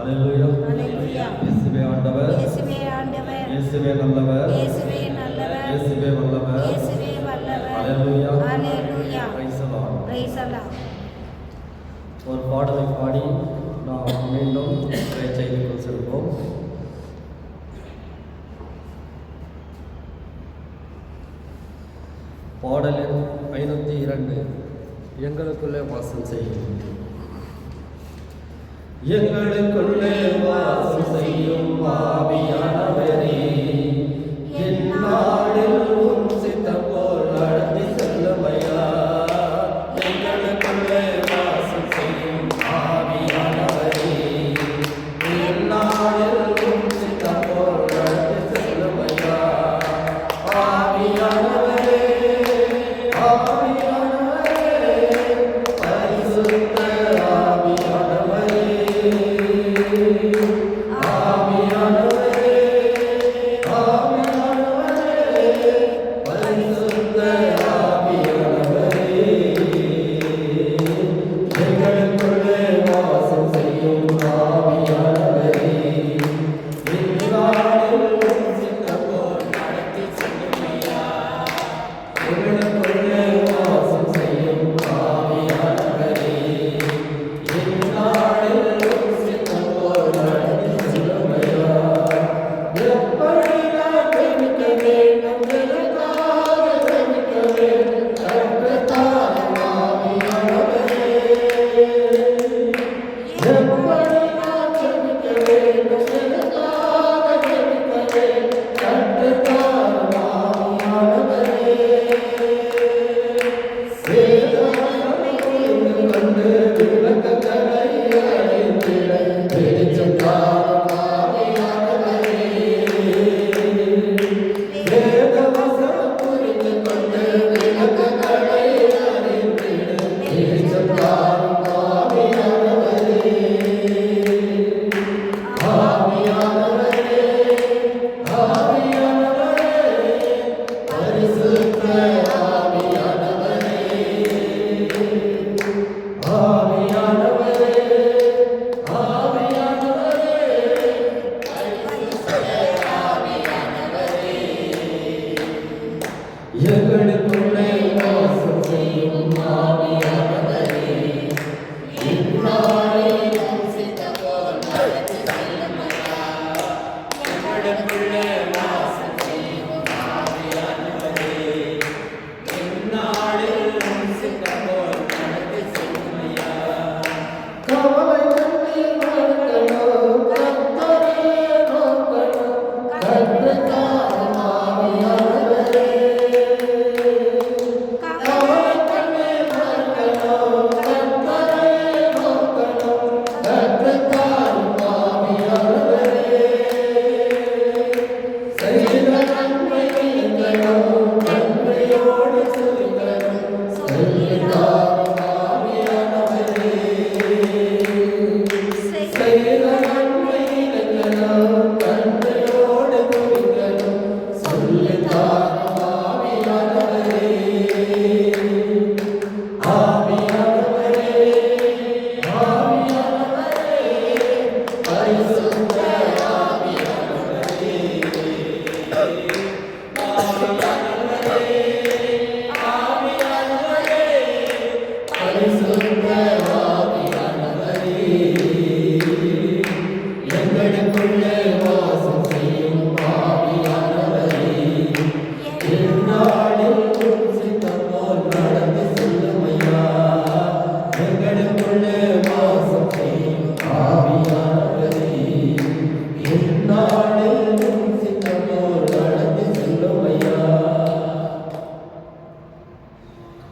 ஹல்லேலூயா. இயேசுவே ஆண்டவர், இயேசுவே நல்லவர், இயேசுவே வல்லவர், ஹல்லேலூயா. Price the Lord. ஒரு பாடலை பாடி நாம் மீண்டும் செய்திக்குள் செல்வோம். பாடல் எண் 502. எங்களுக்குள்ளே வாசம் செய்யும், எங்களுக்குள்ளே வாசம் செய்யும் ஆவியானவரே, என்னாலில் உம் சித்தம் போல் நடத்தி செல்லுமையா. எங்களுக்குள்ளே வாசம் செய்யும் ஆவியானவரே, என்னாலில் உம் சித்தம் போல் நடத்தி செல்லுமையா. ஆவியானவரே,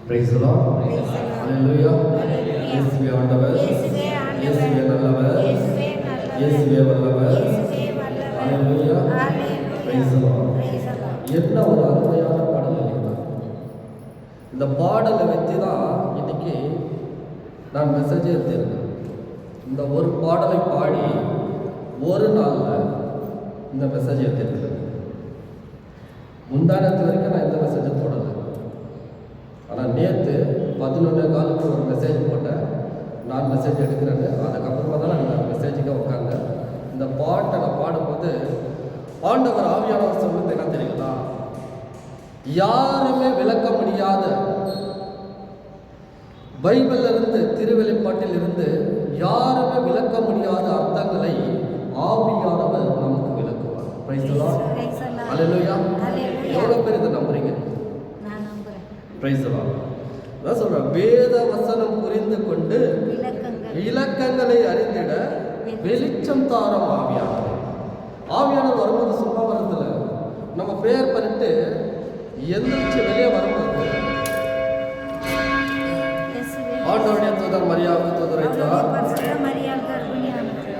Praise the Lord. Hallelujah. இயேசுவே ஆண்டவர், இயேசுவே நல்லவர், இயேசுவே வல்லவர். Hallelujah. Praise the Lord. என்ன ஒரு அருமையான பாடல் இல்லைங்களா? இந்த பாடலை வச்சு தான் இன்னைக்கு நான் மெசேஜ் எடுத்திருக்கேன். இந்த ஒரு பாடலை பாடி ஒரு நாளில் இந்த மெசேஜ் எடுத்திருக்கிறேன். முந்தானத்து வரைக்கும் நான் இந்த மெசேஜை போடலை. ஆனால் நேற்று 11:15 ஒரு மெசேஜ் போட்டேன். நான் மெசேஜ் எடுக்கிறேன்னு. அதுக்கப்புறமா தான் நான் மெசேஜுக்கு உட்காந்தேன். ஆண்டவர் ஆவியானவர் சொல்றது என்ன தெரியுங்களா? யாருமே விளக்க முடியாத பைபிள்ல இருந்து, திருவெளிப்பாட்டில் இருந்து யாருமே விளக்க முடியாத அர்த்தங்களை ஆவியானவர் நமக்கு விளக்குவார். Price the Lord. ஹalleluya. எவ்வளவு பேர் இதை நம்புறீங்க? நான் நம்புறேன். Price the Lord. நான் சொல்றேன், வேத வசனம் புரிந்து கொண்டு இலக்கங்களை அறிந்திட வெளிச்சம் தாரம் ஆவியானவர். ஆவியானவர் வரும்போது சும்மா வரதுல நம்ம பிரேயர் பண்ணிட்டு எந்திரிச்சு வெளியே வரும்போது ஆண்டவருடைய தூதர் மரியாதை தூதரைத்தார்,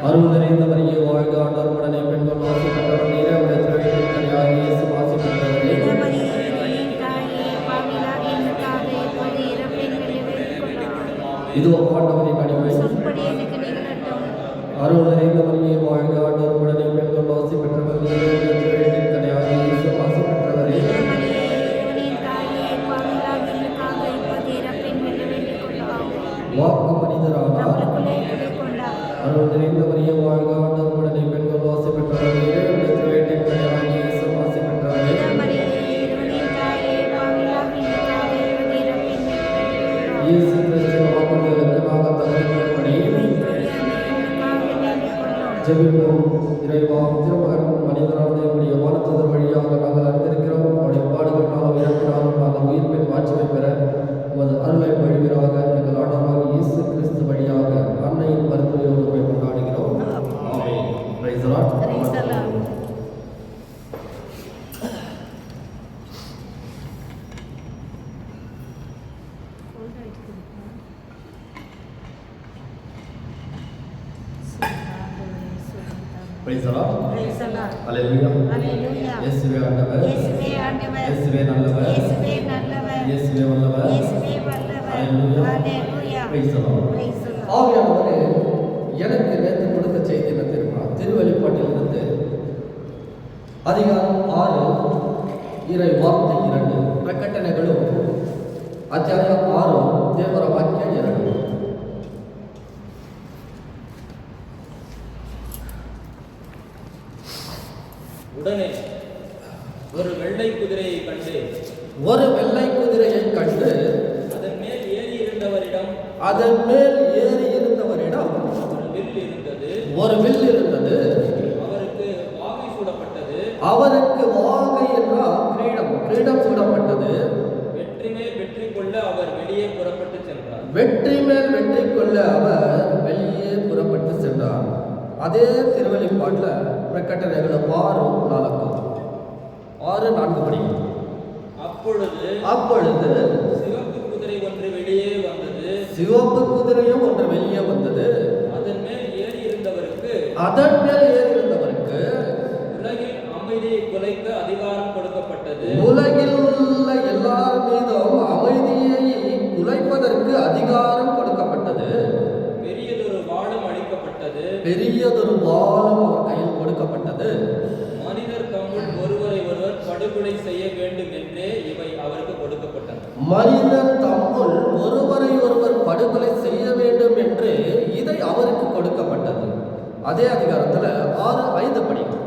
அருள் நிறைந்த மரியே வாழ்க, ஆண்டவர் உடனே பெண்கள் வாசி பெற்றவர் நீரே, உடைய திருவயிற்றின் கனியாகிய இயேசு வாசி பெற்றவரே. இதோ ஆண்டவரின் அடிமை. அருள் நிறைந்த மரியே வாழ்க, ஆண்டவர் உடனே பெண்கள் வாசி பெற்றவர் நீரே, உடைய திருவயிற்றின் கனியாகிய இயேசு வாசி பெற்றவரே. வாக்கு மனிதரானார். அருள் நிறைந்த மரியே வாழ்க, ஆண்டவர் உடனே பெண்கள் வாசி பெற்றவர் நீரே, உடைய திருவயிற்றின் கனியாகிய இயேசு வாசி பெற்றவரே. இயேசு கிறிஸ்துவின் வாக்குறுதிகளுக்கு நாங்கள் தகுதிப்படி ஜெபிப்போம். இறைவா, திருமகன் மனிதரான தேவனுடைய வானதூதர் வழியாக நாங்கள் அறிந்திருக்கிறோம். அவருடைய பாடுகளினாலும் இறப்பினாலும் நாங்கள் உயிர்ப்பின் மாட்சிமை பெற உமது அருளை வழிவீராக எங்கள் ஆண்டவராகிய இயேசு கிறிஸ்து வழியாக அன்னையின் பரிந்துரையோடு போய் கொண்டாடுகிறோம். ஆமென். Praise the Lord. Praise the Lord. Praise the Lord. Praise the Lord. ஹalleluya. ஹalleluya. இயேசுவே ஆண்டவர். இயேசுவே ஆண்டவர். இயேசுவே நல்லவர். இயேசுவே நல்லவர். இயேசுவே வல்லவர். இயேசுவே வல்லவர். ஹalleluya. ஹalleluya. Praise the Lord. Praise the Lord. ஆவியானவரே, எனக்கு நேற்று கொடுத்த செய்தி என்ன தெரியுமா? திருவெளிப்பாட்டில் இருந்து அதிகாரம் 6 இறை வார்த்தை 2, பிரகடனைகளும் அத்தியாயம் 6 தேவர வாக்கியம் 2. உடனே ஒரு வெள்ளை குதிரையை கண்டு, ஒரு வெள்ளை குதிரையை கண்டு அதன் மேல் ஏறி இருந்தவரிடம் அதன் மேல் ஏறி இருந்தவரிடம் ஒரு வில் இருந்தது. ஒரு வில் இருந்தது. அவருக்கு வாகை சூடப்பட்டது. அவருக்கு வாகை என்றால் கிரீடம், கிரீடம் சூடப்பட்டது. வெற்றி மேல் வெற்றி கொள்ள அவர் வெளியே புறப்பட்டு சென்றார். வெற்றி மேல் வெற்றி கொள்ள அவர் வெளியே புறப்பட்டு சென்றார். அதே திருவெளிப்பாட்டில் பிரகடனைகள் 6:4 படிக்கும். அப்பொழுது சிவப்பு குதிரை ஒன்று வெளியே வந்தது. சிவப்பு குதிரையும் ஒன்று வெளியே வந்தது. அதன் மேல் ஏறி இருந்தவருக்கு உலகில் அமைதியை குலைக்க அதிகாரம் கொடுக்கப்பட்டது. உலகில் உள்ள எல்லார் மீதும் அமைதியை குலைப்பதற்கு அதிகாரம் கொடுக்கப்பட்டது. பெரியதொரு வாளும் அளிக்கப்பட்டது. பெரியதொரு வாளும் அவர் கையில் கொடுக்கப்பட்டது. மனிதர் தம்முள் ஒருவரை ஒருவர் படுகொலை செய்ய வேண்டும் என்றே இவை அவருக்கு கொடுக்கப்பட்டன. மனிதர் தம்முள் ஒருவரை ஒருவர் படுகொலை செய்ய வேண்டும் என்று இதை அவருக்கு கொடுக்கப்பட்டது. அதே அதிகாரத்துல 6:5 படிக்கும்.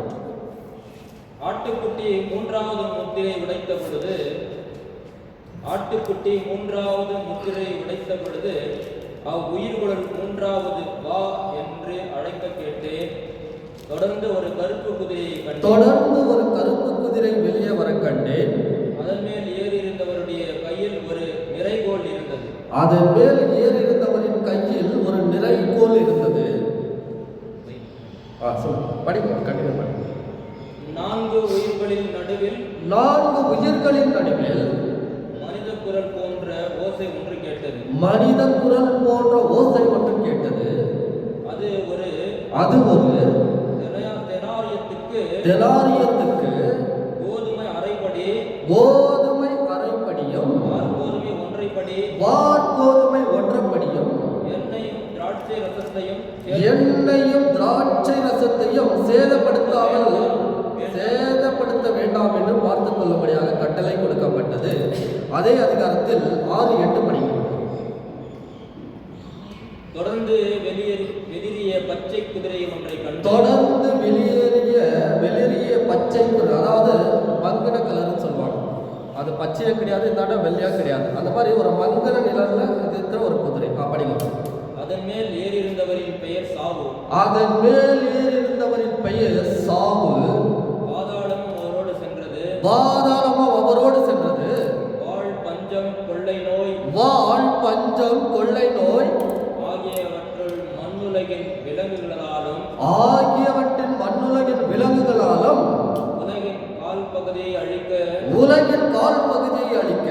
ஆட்டுக்குட்டி மூன்றாவது முத்திரை உடைத்த பொழுது அவ்வுயிர்களுள் மூன்றாவது வா என்று அழைக்க கேட்டேன். தொடர்ந்து ஒரு கருப்பு குதிரை வெளியே வர கண்டேன். அதன் மேல் ஏறி இருந்தவருடைய கையில் ஒரு நிறைகோல் இருந்தது. நான்கு உயிர்களின் நடுவில் மனித குரல் போன்ற ஓசை ஒன்று கேட்டது. அது ஒரு தெனாரியத்துக்கு கோதுமை அரைப்படியும் வார்கோதுமை ஒன்றரைப்படியும் எண்ணெயும் திராட்சை ரசத்தையும் சேதப்படுத்த வேண்டாம் என்று பார்த்துக் கொள்ளும்படியாக கட்டளை கொடுக்கப்பட்டது. அதே அதிகாரத்தில் 6:8 படிக்கும். தொடர்ந்து வெளியேறிய பச்சை குதிரை ஒன்றை கண்டு தொடர்ந்து வெளியேறிய பச்சை குதிரை, அதாவது மங்கின கலர்னு சொல்லுவாங்க. அது பச்சையா கிடையாது, இந்தாண்ட வெள்ளையா கிடையாது, அந்த மாதிரி ஒரு மங்கின நிலர்ல இருக்கிற ஒரு குதிரை. படிங்க. அதன் மேல் ஏறியிருந்தவரின் பெயர் சாவு. அதன் மேல் ஏறியிருந்தவரின் பெயர் சாவு. பாதாளமும் அவரோடு சென்றது. பாதாளமும் அவரோடு சென்றது. வாழ் பஞ்சம் கொள்ளை நோய். வாழ் பஞ்சம் கொள்ளை நோய் ஆகியவற்றுள் மண்ணுலகின் விலங்குகளாலும் உலகின் கால் பகுதியை அழிக்க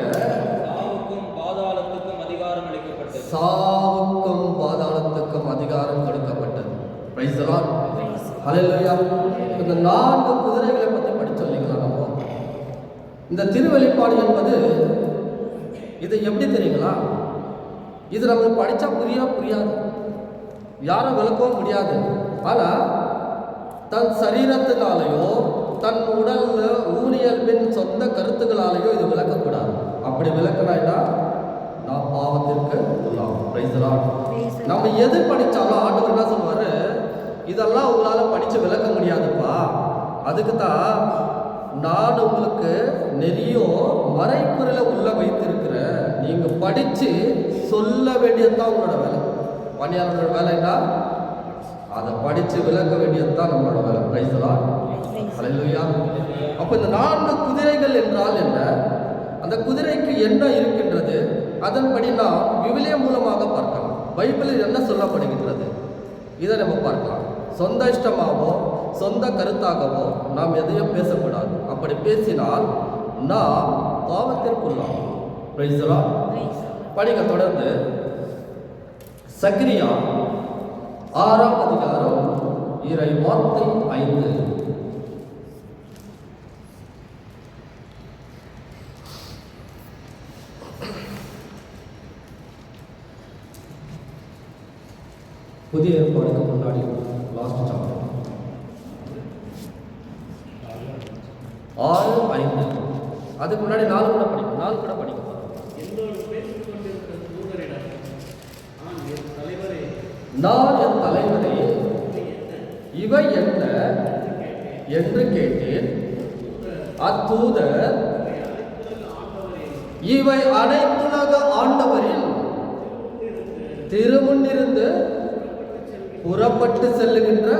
சாவுக்கும் பாதாளத்துக்கும் அதிகாரம் கொடுக்கப்பட்டது. Praise the Lord. ஹல்லேலூயா. இந்த 4 குதிரைகளை பத்தி படிச்சோம்ங்களா நம்ம. இந்த திருவெளிப்பாடு என்பது இது எப்படி தெரியுங்களா? இது நமக்கு படிச்சா புரியாது, யாரும் விளக்கவும் முடியாது. ஆனா தன் சரீரத்தினாலேயோ தன் உடல்ல ஊனியல்பின் சொந்த கருத்துக்களாலேயோ இது விளக்கக்கூடாது. அப்படி விளக்கினா நான் பாவத்திற்கு உள்ளாகும். Price the Lord. நம்ம எது படிச்சாலும் ஆண்டவர் என்ன சொல்வாரு, இதெல்லாம் உங்களால படிச்சு விளக்க முடியாதுப்பா, அதுக்கு தான் நான் உங்களுக்கு நிறைய மறைப்புறல உள்ள வைத்திருக்கிறேன், நீங்க படிச்சு சொல்ல வேண்டியதுதான் உங்களோட வேலை. பணியாளர்களோட வேலைன்னா அதை படிச்சு விளக்க வேண்டியதுதான் நம்மளோட வேலை. Praise the Lord. ஹல்லேலூயா. அப்ப இந்த 4 குதிரைகள் என்றால் என்ன, அந்த குதிரைக்கு என்ன இருக்கின்றது, அதன்படி நாம் விவிலியம் மூலமாக பார்க்கலாம். பைபிளில் என்ன சொல்லப்படுகின்றது இதை நம்ம பார்க்கலாம். சொந்த இஷ்டமாகவோ சொந்த கருத்தாகவோ நாம் எதையும் பேசக்கூடாது. அப்படி பேசினால் நாம் பாவத்திற்குள்ளாகும். Price the Lord. படிக்க தொடர்ந்து சக்கரியா 6ஆம் அதிகாரம் இறை வார்த்தை 5. புதிய ஏற்பாடுக்கு முன்னாடி லாஸ்ட் சாப்டர் 6:5. அதுக்கு முன்னாடி 4 கூட படிக்கும். 4 கூட படிக்கும். நான் என் தலைவரே இவை என்ன என்று கேட்டேன். அத்தூதர் இவை அனைத்துலக ஆண்டவரின் திருமுன்னிருந்து புறப்பட்டு செல்லுகின்ற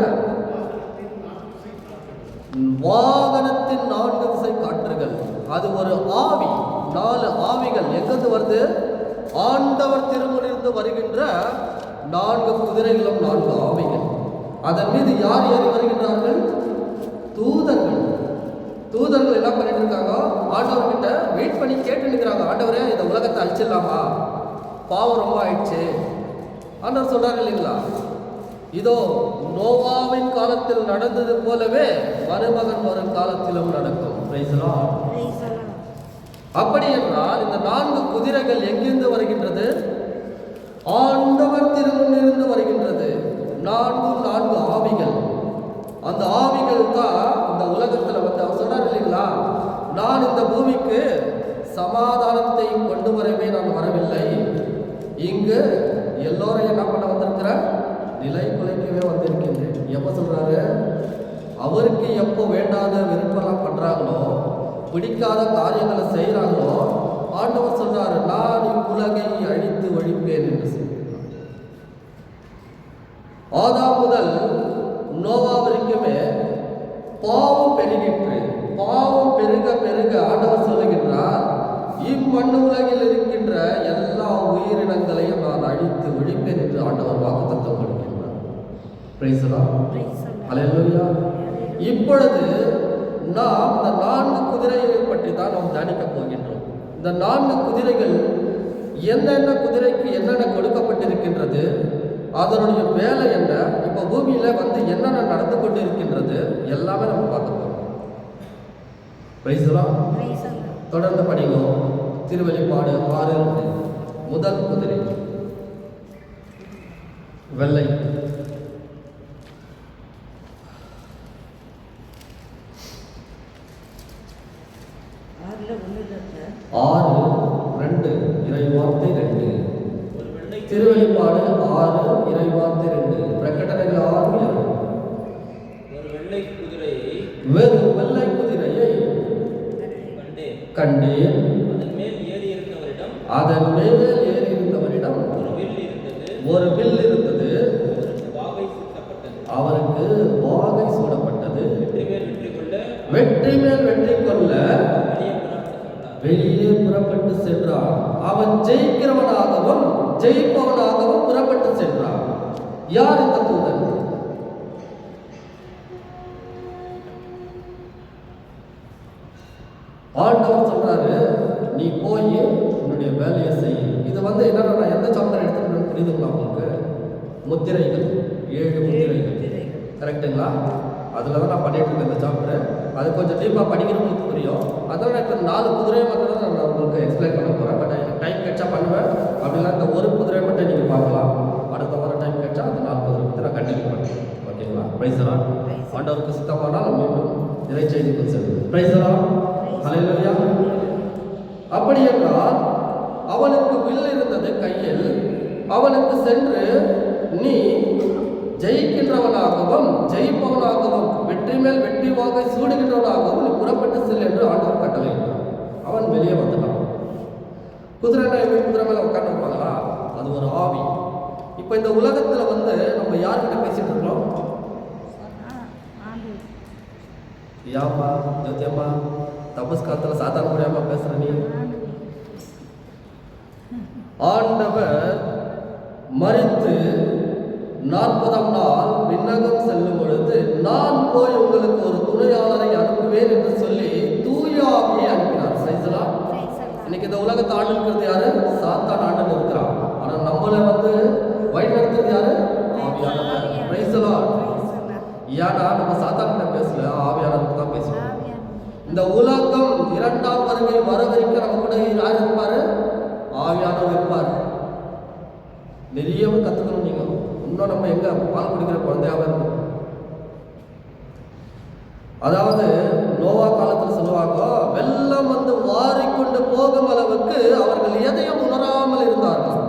வாகனத்தின் 4 திசை காற்றுகள். அது ஒரு ஆவி, 4 ஆவிகள் எங்கிருந்து வருது? ஆண்டவர் திருமுன்னிருந்து வருகின்ற 4 குதிரைகளும் 4 ஆவிகள். அதன் மீது யார் ஏறி வருகின்றார்கள்? தூதர்கள். தூதர்கள் என்ன பண்ணிட்டு இருக்காங்க? ஆண்டவர்கிட்ட வெயிட் பண்ணி கேட்டு நிற்கிறாங்க, ஆண்டவரே இந்த உலகத்தை அழிச்சிடலாமா, பாவம் ரொம்ப ஆயிடுச்சு. ஆண்டவர் சொல்றாரு இல்லைங்களா, இதோ நோவாவின் காலத்தில் நடந்தது போலவே மருமகன் வரும் காலத்திலும் நடக்கும். Price the Lord. அப்படி என்றால் இந்த 4 குதிரைகள் எங்கிருந்து வருகின்றது? ஆண்டவர் திருமுன்னிருந்து வருகின்றது. 4 ஆவிகள். அந்த ஆவிகள் தான் இந்த உலகத்துல வந்து அவர் சொன்னார் இல்லைங்களா, நான் இந்த பூமிக்கு சமாதானத்தை கொண்டு வரவே நான் வரவில்லை, இங்கு எல்லோரையும் என்ன பண்ண வந்திருக்கிறேன்? நிலை குலைக்கவே வந்திருக்கின்றேன். எப்போ சொல்றாரு? அவருக்கு எப்போ வேண்டாத விருப்பம்லாம் பண்றாங்களோ, பிடிக்காத காரியங்களை செய்யறாங்களோ, ஆண்டவர் சொல்றாரு நான் இவ்வுலகை அழித்து ஒழிப்பேன் என்று சொல்றார். ஆதாம் முதல் நோவா வரைக்குமே பாவம் பெருகிற்று. பாவம் பெருக பெருக ஆண்டவர் சொல்லுகின்றார், இம்மண்ணு உலகில் இருக்கின்ற எல்லா உயிரினங்களையும் நான் அழித்து ஒழிப்பேன் என்று ஆண்டவர் வாக்குத்தத்தம் கொடுக்கின்றார். Praise the Lord. ஹல்லேலூயா. இப்பொழுது நாம் இந்த 4 குதிரைகள் பற்றி தான் நாம் தியானிக்க போகின்றோம். இந்த 4 குதிரைகள் என்னென்ன குதிரைக்கு என்னென்ன கொடுக்கப்பட்டிருக்கின்றது, அதனுடைய வேலை என்ன, இப்போ பூமியில வந்து என்னென்ன நடந்து கொண்டு இருக்கின்றது, எல்லாமே நம்ம பார்க்க போறோம். Price the Lord. தொடர்ந்து படிக்கிறோம். திருவெளிப்பாடு 6. முதல் குதிரை வெள்ளை. ஆறு 2 இறைவார்த்தை 2. திருவெளிப்பாடு 6 இறைவார்த்தை 2. பிரகடனைகள் 6:2. ஒரு வெள்ளை குதிரை வெறும் வெள்ளை கண்டேன். அதன் மேல் ஏறி இருந்தவரிடம் அதன் மேல் ஏறி இருந்தவரிடம் ஒரு வில் இருந்தது. ஒரு வில் இருந்தது. அவருக்கு வாகை சூட்டப்பட்டது. அவருக்கு வாகை சூடப்பட்டது. வெற்றி மேல் வெற்றி கொள்ள வெற்றி மேல் வெற்றி கொள்ள வெளியே புறப்பட்டு சென்றார். வெளியே புறப்பட்டு சென்றான். அவன் ஜெயிக்கிறவனாகவும் ஜெயிப்பவனாகவும் புறப்பட்டு சென்றான். யார் இந்த தூதன்? ஆண்டவர் சொல்றாரு, நீ போய் உன்னுடைய வேலையை செய். இது என்னன்னா, நான் எந்த சாப்டர் எடுத்துக்கணும்னு புரியுதுங்களா உங்களுக்கு? முத்திரைகள், 7 முத்திரைகள், கரெக்டுங்களா? அதில் தான் நான் பண்ணிட்டு இருக்கேன் இந்த சாப்டர். அது கொஞ்சம் டீப்பாக படிக்கிறவங்களுக்கு புரியும். அதான் நான் இப்போ 4 குதிரையை மட்டும் தான் நான் உங்களுக்கு எக்ஸ்பிளைன் பண்ண போகிறேன். பட் எனக்கு டைம் கிடைச்சா பண்ணுவேன். அப்படிலாம் இந்த ஒரு குதிரையை மட்டும் நீங்கள் பார்க்கலாம். அடுத்த வாரம் டைம் கிடைச்சா அந்த 4 குதிரை பற்றி நான் கண்டினியூ பண்ணுறேன். ஓகேங்களா? பிரைஸ்லாம் ஆண்டவருக்கு சுத்தமானால் மீண்டும் இறை செய்திக்குள் செல்லுங்கள். பிரைஸ்லாம் ஹல்லேலூயா. அப்படி என்றால் அவனுக்கு வில் இருந்தது கையில். அவனுக்கு சென்று, நீ ஜெயிக்கின்றவனாகவும் ஜெயிப்பவனாகவும் வெற்றி மேல் வெற்றி வாகை சூடுகின்றவனாகவும் நீ புறப்பட்டு செல் என்று ஆண்டவர் கட்டளையிட்டார். அவன் வெளியே வந்துட்டான். குதிரைனா எப்படி குதிரை மேலே உட்காந்து இருப்பாங்களா? அது ஒரு ஆவி. இப்போ இந்த உலகத்துல நம்ம யார்கிட்ட பேசிட்டு இருக்கோம்? யாமா ஜோதியம்மா தபஸ் காலத்துல சாத்தான முடியாம பேசுற நீ? ஆண்டவர் மரித்து 40ஆம் நாள் விண்ணகம் செல்லும் பொழுது, நான் போய் உங்களுக்கு ஒரு துணையாளரை அனுப்புவேன் என்று சொல்லி தூயாவியை அனுப்பினார். சரிங்களா? இன்னைக்கு இந்த உலகத்தை ஆண்டு இருக்கிறது யாரு? சாத்தான் ஆண்டு இருக்கிறான். ஆனா நம்மளை வழி நடத்துறது யாரு? ஆவியானவர். Price the Lord. ஏன்னா நம்ம சாத்தான்கிட்ட பேசல, ஆவியானவர் தான் பேசுறோம். இந்த உலகம் 2ஆம் வருகை வர வரைக்கும் நம்ம கூட யார் இருப்பாரு? ஆவியானவர் இருப்பார். நிறைய கத்துக்கணும். நீங்க இன்னும் நம்ம எங்க பால் குடிக்கிற குழந்தையாவே இருக்கும். அதாவது நோவா காலத்தில் சொல்லுவாங்க, வெள்ளம் வாரிக்கொண்டு போகும் அளவுக்கு அவர்கள் எதையும் உணராமல் இருந்தார்கள்.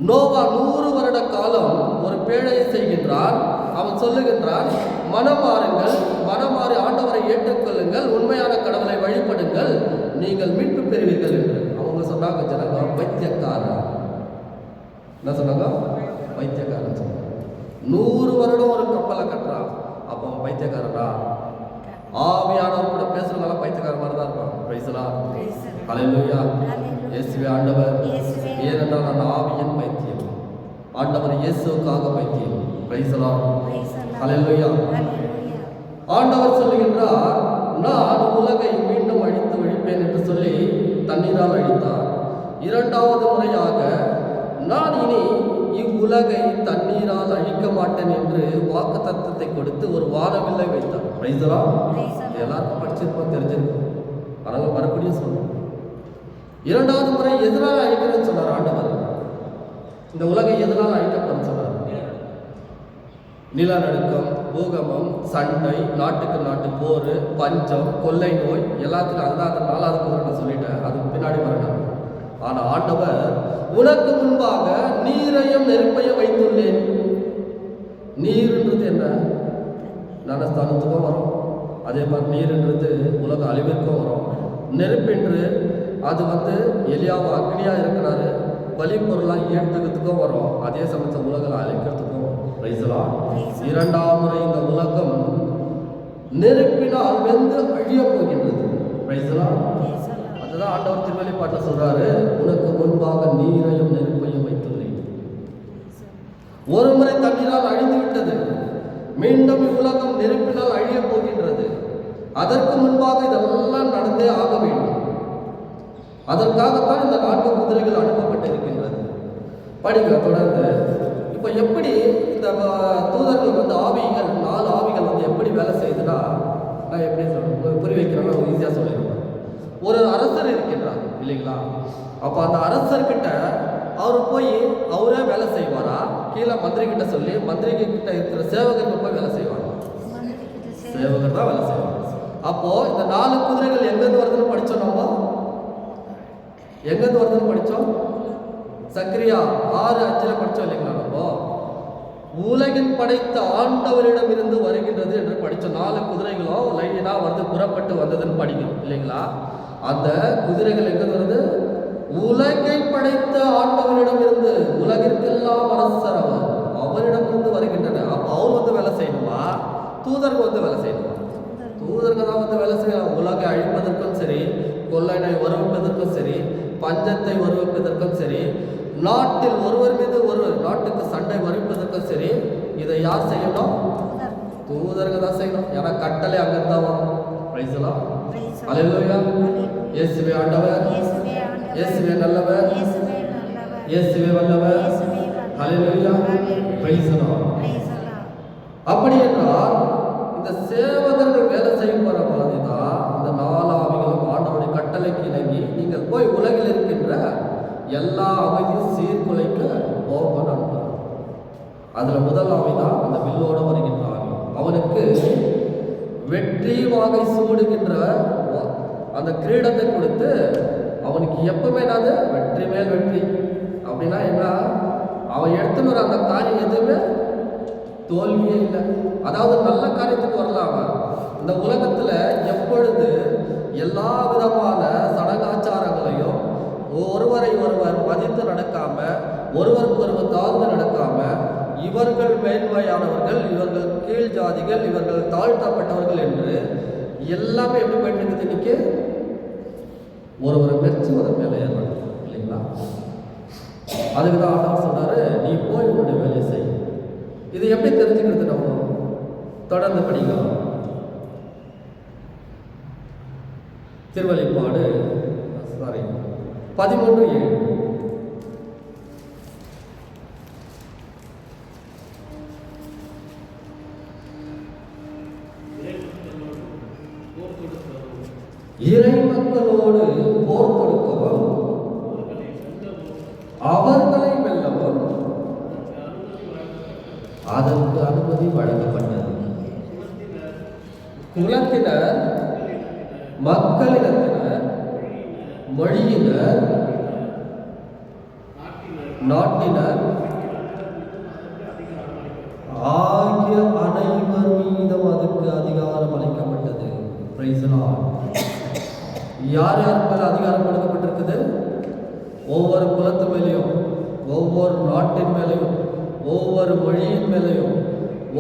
நோவா 100 வருட காலம் ஒரு பேழையை செய்கின்றான். அவன் சொல்லுகின்றான், மனம் மாறுங்கள், மனம் மாறி ஆண்டவரை ஏற்றுக்கொள்ளுங்கள், உண்மையான கடவுளை வழிபடுங்கள், நீங்கள் மீட்பு பெறுவீர்கள் என்று. அவங்க சொன்னாங்க, ஜனங்க பைத்தியக்காரன். என்ன சொன்னாங்க? பைத்தியக்காரன் சொன்னாங்க. 100 வருடம் ஒரு கப்பலை கட்டுறான். அப்போ அவன் பைத்தியக்காரனா? ஆவியானவர் கூட பேசுறவங்க பைத்தியக்கார மாதிரி தான் இருப்பான். Praise the Lord. ஹல்லேலூயா. இயேசுவே ஆண்டவர். ஏனென்றால் நான் ஆவியின் பைத்தியம், ஆண்டவர் இயேசுவுக்காக பைத்தியம். Praise the Lord. ஹல்லேலூயா. ஆண்டவர் சொல்லுகின்றார், நான் உலகை மீண்டும் அழித்து ஒழிப்பேன் என்று சொல்லி தண்ணீரால் அழித்தார். 2வது முறையாக, நான் இனி இவ்வுலகை தண்ணீரால் அழிக்க மாட்டேன் என்று வாக்குத்தத்தத்தை கொடுத்து ஒரு வானவில்லை வைத்தார். Price the Lord. எல்லாருக்கும் படிச்சிருப்போம், தெரிஞ்சிருக்கும். அதனால மறுபடியும் சொல்றோம். 2வது முறை எதனால் அழிக்கிறேன்னு சொன்னார் ஆண்டவர். இந்த உலகை எதனால் அழிக்கப்படும் சொன்னார்? நிலநடுக்கம், பூகம்பம், சண்டை, நாட்டுக்கு நாட்டு போர், பஞ்சம், கொள்ளை நோய், எல்லாத்துக்கும். அதுதான் அந்த 4வது குதிரை நான் சொல்லிட்டேன், அது பின்னாடி வரணும். ஆனா ஆண்டவர், உனக்கு முன்பாக நீரையும் நெருப்பையும் வைத்துள்ளேன். நீர்ன்றது என்ன? ஞானஸ்தானத்துக்கும் வரும். அதே மாதிரி நீர்ன்றது உலக அழிவிற்கும் வரும். நெருப்பென்று அது எலியாவை அக்னியா இருக்கிறாரு, பலி பொருளாக ஏற்றுக்கிறதுக்கும் வரும். அதே சமயத்தில் உலகில் அழிக்கிறதுக்கும். Price the Lord. 2ஆம் முறை இந்த உலகம் நெருப்பினால் வெந்து அழிய போகின்றது. Price the Lord. அதுதான் ஆண்டவர் திருவெளிப்பாட்டில் சொல்றாரு, உனக்கு முன்பாக நீரையும் நெருப்பையும் வைத்துள்ளேன். ஒரு முறை தண்ணீரால் அழிந்து விட்டது, மீண்டும் இவ்வுலகம் நெருப்பினால் அழிய போகின்றது. அதற்கு முன்பாக இதெல்லாம் நடந்தே ஆக வேண்டும். அதற்காகத்தான் இந்த 4 குதிரைகள் அனுப்பப்பட்டிருக்கின்றது. படிக்க தொடர்ந்து. இப்போ எப்படி இந்த தூதர்கள் ஆவிகள், 4 ஆவிகள் எப்படி வேலை செய்யுதுன்னா, நான் எப்படி சொல்றேன் புரிய வைக்கிறேன், ஈஸியாக சொல்லிடுவேன். ஒரு அரசர் இருக்கின்றார் இல்லைங்களா? அப்போ அந்த அரசர்கிட்ட அவர் போய் அவரே வேலை செய்வாரா? கீழே மந்திரி கிட்ட சொல்லி, மந்திரி கிட்ட இருக்கிற சேவகர்கள் போய் வேலை செய்வாங்க. சேவகர் தான் வேலை செய்வாங்க. அப்போ இந்த 4 குதிரைகள் எங்கேருந்து வருதுன்னு படித்தோம். நம்ம எங்கேருந்து வருதுன்னு படித்தோம்? சக்கரியா 6:5 படித்தோம் இல்லைங்களா? நம்ம உலகின் படைத்த ஆண்டவரிடம் இருந்து வருகின்றது என்று படித்த 4 குதிரைகளும் லைனா வந்து புறப்பட்டு வந்ததுன்னு படிக்கணும் இல்லைங்களா? அந்த குதிரைகள் எங்க வருது? உலகை படைத்த ஆண்டவரிடம் இருந்து, உலகிற்கெல்லாம் அரசர் அவரிடம் இருந்து வருகின்றன. அப்போ அவர் வந்து வேலை செய்யணுமா? தூதர்கள் வந்து வேலை செய்யணுமா? தூதர்கள் தான் வந்து வேலை செய்யணும். உலகை அழிப்பதற்கும் சரி, கொள்ளை நோய் வருவிப்பதற்கும் சரி, பஞ்சத்தை வருவிப்பதற்கும் சரி, நாட்டில் ஒருவர் மீது ஒருவர் நாட்டுக்கு சண்டை வருவிப்பதற்கும் சரி, இதை யார் செய்யணும்? தூதர்கள் தான் செய்யணும். ஏன்னா கட்டளை அங்கிருந்து தான் வரும். Praise the Lord. அல்லேலூயா. இயேசுவே ஆண்டவர், இயேசுவே நல்லவர், இயேசுவே வல்லவர். அல்லேலூயா. Praise the Lord. அப்படி என்றால் இந்த சேவகர்கள் வேலை செய்யும் போது தான் இந்த 4 ஆவிகளும் ஆண்டவருடைய கட்டளைக்கு இணங்கி நீங்கள் போய் உலகில் இருக்கின்ற எல்லா அமைதியும் சீர்குலைக்க போகணும்னு அனுப்புறார். அதுல முதல் ஆவி தான் அந்த வில்லோட வருகின்ற ஆவி. அவனுக்கு வெற்றி வாகை சூடுகின்ற அந்த கிரீடத்தை கொடுத்து அவனுக்கு எப்பவுமே நான் வெற்றி மேல் வெற்றி. அப்படின்னா என்ன? அவன் எடுத்துன்னு வர அந்த காரியம் எதுவுமே தோல்வியே இல்லை. அதாவது நல்ல காரியத்துக்கு வரலாம். இந்த உலகத்துல எப்பொழுது எல்லா விதமான சடங்காச்சாரங்களையும் ஒருவரை ஒருவர் மதித்து நடக்காம, ஒருவருக்கு ஒருவர் தாழ்ந்து நடக்காம, இவர்கள் மேன்மையானவர்கள், இவர்கள் கீழ் ஜாதிகள், இவர்கள் தாழ்த்தப்பட்டவர்கள் என்று எல்லாமே எப்படி போயிட்டு இருக்குது இன்னைக்கு? ஒருவரை மெச்சு ஒரு மேலே ஏறாங்க இல்லைங்களா? அதுக்கு தான் ஆண்டவர் சொன்னாரு, நீ போய் உன்னுடைய வேலையை செய். இது எப்படி தெரிஞ்சுக்கிறது? நம்ம தொடர்ந்து படிக்கலாம். திருவெளிப்பாடு 13:7. இறை மக்களோடு போர் தொடுக்கவும் அவர்களை வெல்லவும் அதற்கு அனுமதி வழங்கப்பட்டது. குலத்தினர், மக்களினத்தினர், மொழியினர், நாட்டினர் ஆகிய அனைவர் மீதும் அதுக்கு அதிகாரம் அளிக்கப்பட்டது. Price the Lord. யார் யார் மேல அதிகாரம் கொடுக்கப்பட்டிருக்குது? ஒவ்வொரு குலத்து மேலேயும், ஒவ்வொரு நாட்டின் மேலேயும், ஒவ்வொரு மொழியின் மேலேயும்,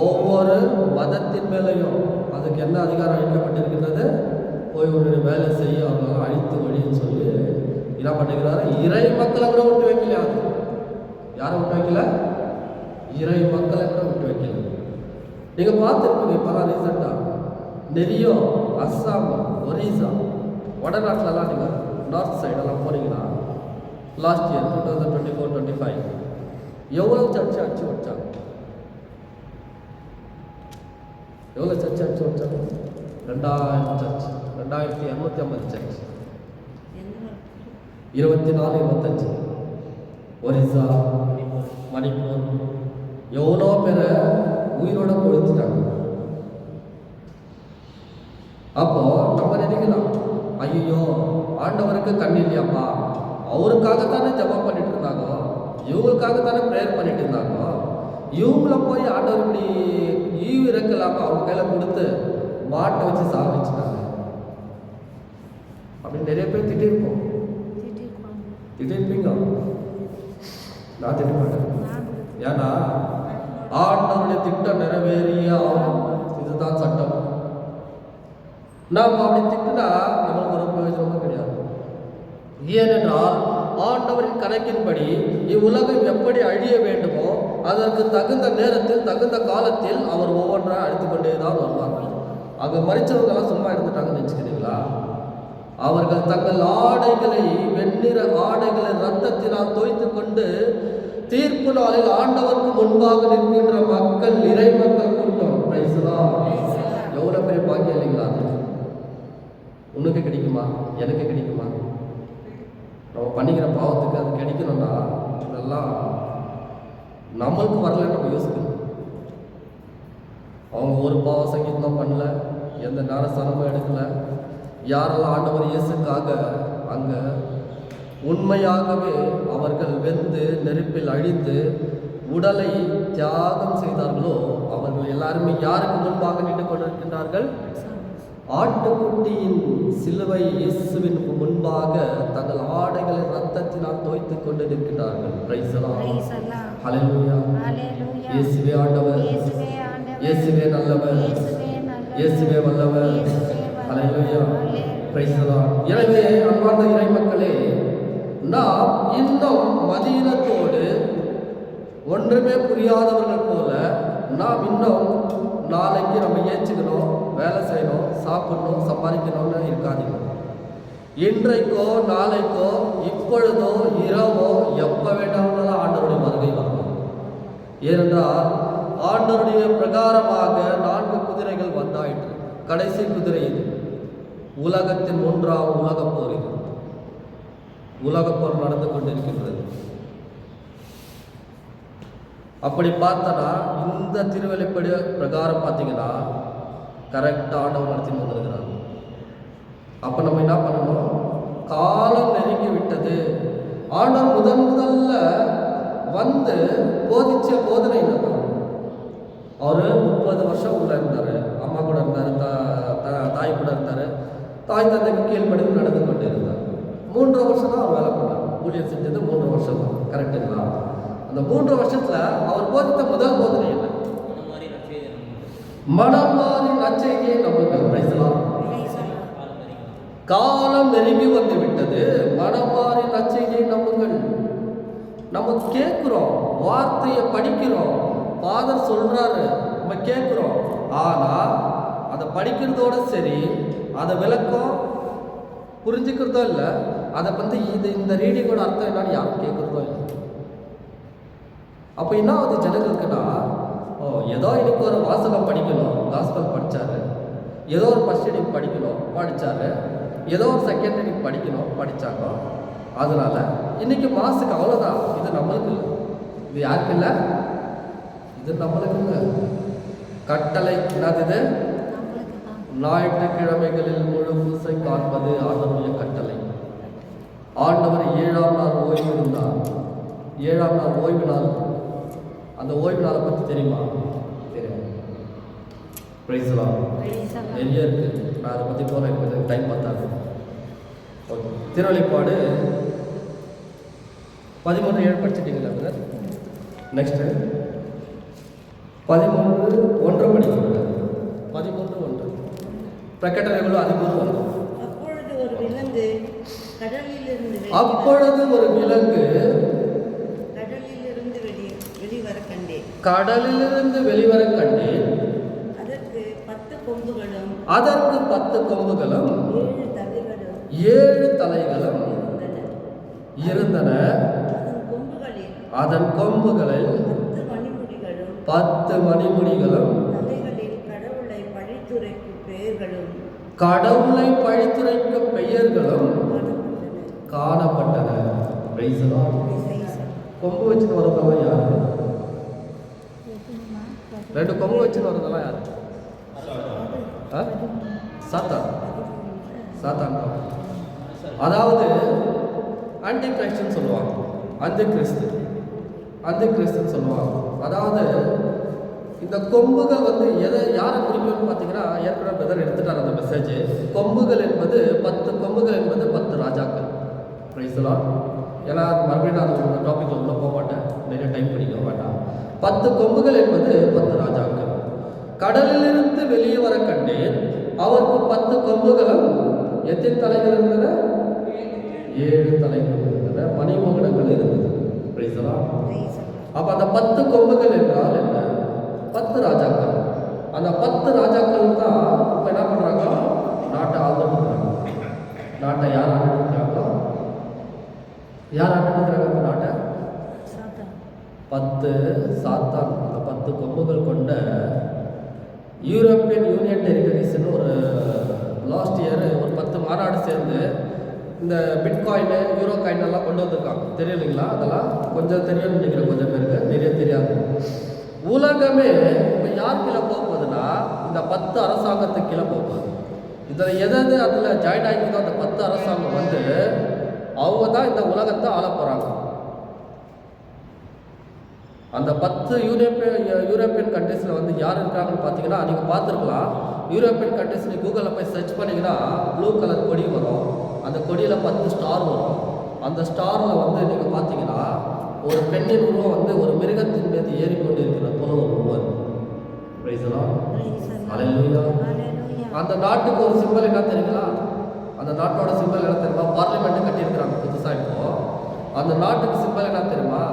ஒவ்வொரு மதத்தின் மேலேயும் அதுக்கு என்ன அதிகாரம் அளிக்கப்பட்டிருக்கின்றது? போய் உன்னுடைய வேலை செய்ய அவர்கள் அழித்து வழின்னு சொல்லி என்ன பண்ணுகிறாரு? இறை மக்களை கூட விட்டு வைக்கலையா? யாரை விட்டு வைக்கல? இறை மக்களை கூட விட்டு வைக்கல. நீங்க பார்த்துருப்பீங்க இப்பதான் ரீசெண்டா நெறியோ, அஸ்ஸாம், ஒரிசா, வடநாட்டிலலாம் நீங்கள் நார்த் சைடெல்லாம் போனீங்கன்னா லாஸ்ட் இயர் 2024-25 எவ்வளோ சர்ச்சை அடிச்சு வச்சாங்க? எவ்வளோ சர்ச்சை அடிச்சு வச்சாங்க? 2000 சர்ச், 2250 சர்ச், 24-25 ஒரிசா, மணிப்பூர், எவ்வளோ பேரை உயிரோட கொளுத்துட்டாங்க. அப்போ நம்ம நினைக்கலாம், ஐயோ ஆண்டவருக்கு கண் இல்லையாப்பா, அவருக்காகத்தானே ஜெபம் பண்ணிட்டு இருந்தாங்க, இவங்களுக்காகத்தானே ப்ரேயர் பண்ணிட்டு இருந்தாங்க, இவங்கள போய் ஆண்டவர் இப்படி ஈவு இறக்கலாமா அவங்க கையில கொடுத்து மாட்டை வச்சு சாவிச்சுட்டாங்க அப்படின்னு நிறைய பேர் திட்டிருப்போம். திட்டிருப்பீங்க, நான் திட்ட மாட்டேன். ஏன்னா ஆண்டவருடைய திட்டம் நிறைவேறிய ஆகும். இதுதான் சட்டம். நாம் அப்படி திட்டினா நம்மளுக்கு ஒரு பிரயோஜனமும் கிடையாது. ஏனென்றால் ஆண்டவரின் கணக்கின்படி இவ்வுலகம் எப்படி அழிய வேண்டுமோ அதற்கு தகுந்த நேரத்தில், தகுந்த காலத்தில் அவர் ஒவ்வொன்றாக அழித்து கொண்டே தான் வருவாங்க. அங்கே மறிச்சவங்கெல்லாம் சும்மா இருந்துட்டாங்கன்னு நினச்சிக்கிறீங்களா? அவர்கள் தங்கள் ஆடைகளை, வெண்ணிற ஆடைகளை ரத்தத்தினால் தோய்த்து கொண்டு தீர்ப்பு நாளில் ஆண்டவருக்கு முன்பாக நிற்கின்ற மக்கள், இறை மக்கள் கூட்டம். எவ்வளோ பெரிய பாக்கியம் இல்லைங்களா? உனக்கு கிடைக்குமா? எனக்கு கிடைக்குமா? நம்ம பண்ணிக்கிற பாவத்துக்கு அது கிடைக்கணும்னா இதெல்லாம் நம்மளுக்கு வரலன்னு நம்ம யோசிக்கணும். அவங்க ஒரு பாவ சங்கீதம் பண்ணல, எந்த ஞானஸ்தானமும் எடுக்கல. யாரெல்லாம் ஆண்டவர் இயேசுக்காக அங்கே உண்மையாகவே அவர்கள் வெந்து நெருப்பில் அழிந்து உடலை தியாகம் செய்தார்களோ அவர்கள் எல்லாருமே யாருக்கு முன்பாக நின்று கொண்டிருக்கின்றார்கள்? ஆட்டுக்குட்டியின் சிலுவை இயேசுவின் முன்பாக தங்கள் ஆடைகளை இரத்தத்தினால் தோய்த்துக் கொண்டு நிற்கிறார்கள். Price the Lord. Praise the Lord. Hallelujah. Hallelujah. இயேசுவே ஆண்டவர், இயேசுவே ஆண்டவர். இயேசுவே நல்லவர், இயேசுவே நல்லவர். இயேசுவே வல்லவர். இயேசுவே ஹல்லேலூயா. Hallelujah. Price the Lord. எனவே அன்பார்ந்த இறை மக்களே, நாம் இன்னும் மதீனத்தோடு ஒன்றுமே புரியாதவர்கள் போல நாம் இன்னும் நாளைக்கு நம்ம ஏச்சுக்கணும், வேலை செய்யணும், சாப்பிடணும், சம்பாதிக்கணும்னு இருக்காதீங்க. இன்றைக்கோ நாளைக்கோ இப்பொழுதோ இரவோ எப்போ வேண்டாம்னாலும் ஆண்டவருடைய வருகை வரணும். ஏனென்றால் ஆண்டவருடைய பிரகாரமாக 4 குதிரைகள் வந்தாயிற்று. கடைசி குதிரை இது. உலகத்தின் 1ஆம் உலகப் போர் இது. உலகப் போர் நடந்து கொண்டிருக்கின்றது. அப்படி பார்த்தனா இந்த திருவெளிப்படி பிரகாரம் பார்த்தீங்கன்னா கரெக்டாக ஆண்டவர் நடத்தி வந்திருக்கிறார். அப்போ நம்ம என்ன பண்ணணும்? காலம் நெருங்கி விட்டது. ஆண்டவர் முதல்ல வந்து போதிச்ச போதனை என்னதான்? அவர் 30 வருஷம் உள்ள இருந்தார், அம்மா கூட இருந்தார், தாய் கூட இருந்தார், தாய் தந்தைக்கு கீழ்ப்படிந்து நடந்து கொண்டு இருந்தார். 3 வருஷம் தான் அவர் வேலை பண்ணார். ஊழியர் செஞ்சது 3 வருஷம் தான். கரெக்டுங்களா? அந்த 3 வருஷத்துல அவர் போதித்த முதல் போதனை என்ன? மனம் மாறி நற்செய்தியை நம்புங்கள். Price the Lord. காலம் நெருங்கி வந்து விட்டது, மனம் மாறி நற்செய்தியை நம்புங்கள். நம்ம கேட்குறோம், வார்த்தையை படிக்கிறோம், ஃபாதர் சொல்றாரு, நம்ம கேட்குறோம். ஆனா அதை படிக்கிறதோட சரி, அதை விளக்கம் புரிஞ்சுக்கிறதோ இல்லை, அதை வந்து இந்த ரீடிங்கோட அர்த்தம் என்னன்னு யாரும் கேட்குறதோ இல்லை. அப்போ என்ன ஆகுது ஜனங்களுக்குன்னா, ஏதோ இன்னைக்கு ஒரு வாசகம் படிக்கணும், காஸ்பல் படித்தார், ஏதோ ஒரு ஃபர்ஸ்ட் ரீடிங் படிக்கணும், படித்தார், ஏதோ ஒரு செகண்ட் ரீடிங் படிக்கணும், படித்தாங்க. அதனால் இன்றைக்கி மாசுக்கு அவ்வளோதான். இது நம்மளுக்கு இல்லை. இது யாருக்கு இல்லை? இது நம்மளுக்கு இல்லை. கட்டளை என்னது? இது ஞாயிற்றுக்கிழமைகளில் முழு பூசை காண்பது ஆண்டவருடைய கட்டளை. ஆண்டவர் 7ஆம் நாள் ஓய்வு இருந்தார். 7ஆம் நாள் ஓய்வு நாள். அந்த ஓய்வு நாளை பற்றி தெரியுமா? தெரியும். Price the Lord. நிறைய இருக்குது. நான் அதை பற்றி போகிறேன், கொஞ்சம் டைம் பார்த்தாங்க. ஓகே. திருவெளிப்பாடு 13:7 படிச்சுட்டீங்களா சார்? நெக்ஸ்ட்டு 13:1 படிக்கிறீங்களா? 13:1 பிரகடனைகளும் 13:1. அப்பொழுது ஒரு விலங்கு கடலிலிருந்து கடலிலிருந்து வெளிவர கண்டேன். அதற்கு 10 கொம்புகளும் 7 தலைகளும் இருந்தன. அதன் கொம்புகளில் 10 மணிமுடிகளும் கடவுளை பழித்துரைக்கும் பெயர்களும் காணப்பட்டன. Price the Lord. கொம்பு வச்சுட்டு வரதெல்லாம் யாரு? 2 கொம்பு வச்சுட்டு வரதெல்லாம் யாரு? சாத்தான். சாத்தான். அதாவது ஆன்டி கிரைஸ்ட்னு சொல்லுவாங்க. அந்த கிறிஸ்துன்னு சொல்லுவாங்க. அதாவது இந்த கொம்புகள் வந்து யாரை குறிக்கும்னு பார்த்தீங்கன்னா, ஏற்கனவே பிரதர் எடுத்துட்டார் அந்த மெசேஜ். கொம்புகள் என்பது 10 கொம்புகள் என்பது 10 ராஜாக்கள். Price the Lord. ஏன்னா மறுபடியும் நான் அந்த டாபிக் உள்ள போக மாட்டேன், நிறைய டைம் பிடிக்க வேண்டாம். 10 கொம்புகள் என்பது 10 ராஜாக்கள். கடலிலிருந்து வெளியே வர கண்டேன். அவருக்கு 10 கொம்புகளும் எத்தனை தலைகள் இருந்தன? 7 தலைகள் இருந்தன. மணிமகுடங்கள் இருந்தது. Price the Lord. அப்போ அந்த 10 கொம்புகள் என்றால் என்ன? 10 ராஜாக்கள். அந்த 10 ராஜாக்கள் தான் இப்போ என்ன பண்ணுறாங்க? நாட்டை ஆளுநர். நாட்டை யார் ஆண்டுறாங்களோ? யார் ஆண்டுறாங்க நாட்டை? 10 சாத்தான். அந்த 10 கொம்புகள் கொண்ட யூரோப்பியன் யூனியன் டெரிட்டரிஸ்ன்னு ஒரு லாஸ்ட் இயர் ஒரு 10 மாநாடு சேர்ந்து இந்த பிட்காயின், யூரோ காயின் எல்லாம் கொண்டு வந்திருக்காங்க. தெரியலைங்களா? அதெல்லாம் கொஞ்சம் தெரியும்னு நினைக்கிறேன், கொஞ்சம் பேருக்கு நிறைய தெரியாது. உலகமே இப்போ யார் கீழே போகுதுன்னா இந்த 10 அரசாங்கத்துக்கு கீழே போகுது. இதில் அதில் ஜாயின் ஆகிக்குதோ அந்த 10 அரசாங்கம் வந்து அவங்க தான் இந்த உலகத்தை ஆள போகிறாங்க. அந்த 10 யூரோப்பியன் கண்ட்ரீஸில் வந்து யார் இருக்காங்கன்னு பார்த்தீங்கன்னா, நீங்கள் பார்த்துருக்கலாம். யூரோப்பியன் கண்ட்ரீஸ் நீ கூகுளில் போய் சர்ச் பண்ணிங்கன்னா ப்ளூ கலர் கொடி வரும். அந்த கொடியில் 10 ஸ்டார் வரும். அந்த ஸ்டாரில் வந்து நீங்கள் பார்த்தீங்கன்னா ஒரு பெண்ணின் உருவம் வந்து ஒரு மிருகத்தின் மீது ஏறிக்கொண்டு இருக்கிற போல ஒரு உருவம். அல்லேலூயா. அந்த நாட்டுக்கு ஒரு சிம்பல் என்ன தெரியுங்களா? அந்த நாட்டோட சிம்பல் என்ன தெரியுமா? பார்லிமெண்ட் கட்டியிருக்கிறாங்க புதுசாக. இப்போ அந்த நாட்டுக்கு சிம்பல் என்ன தெரியுமா?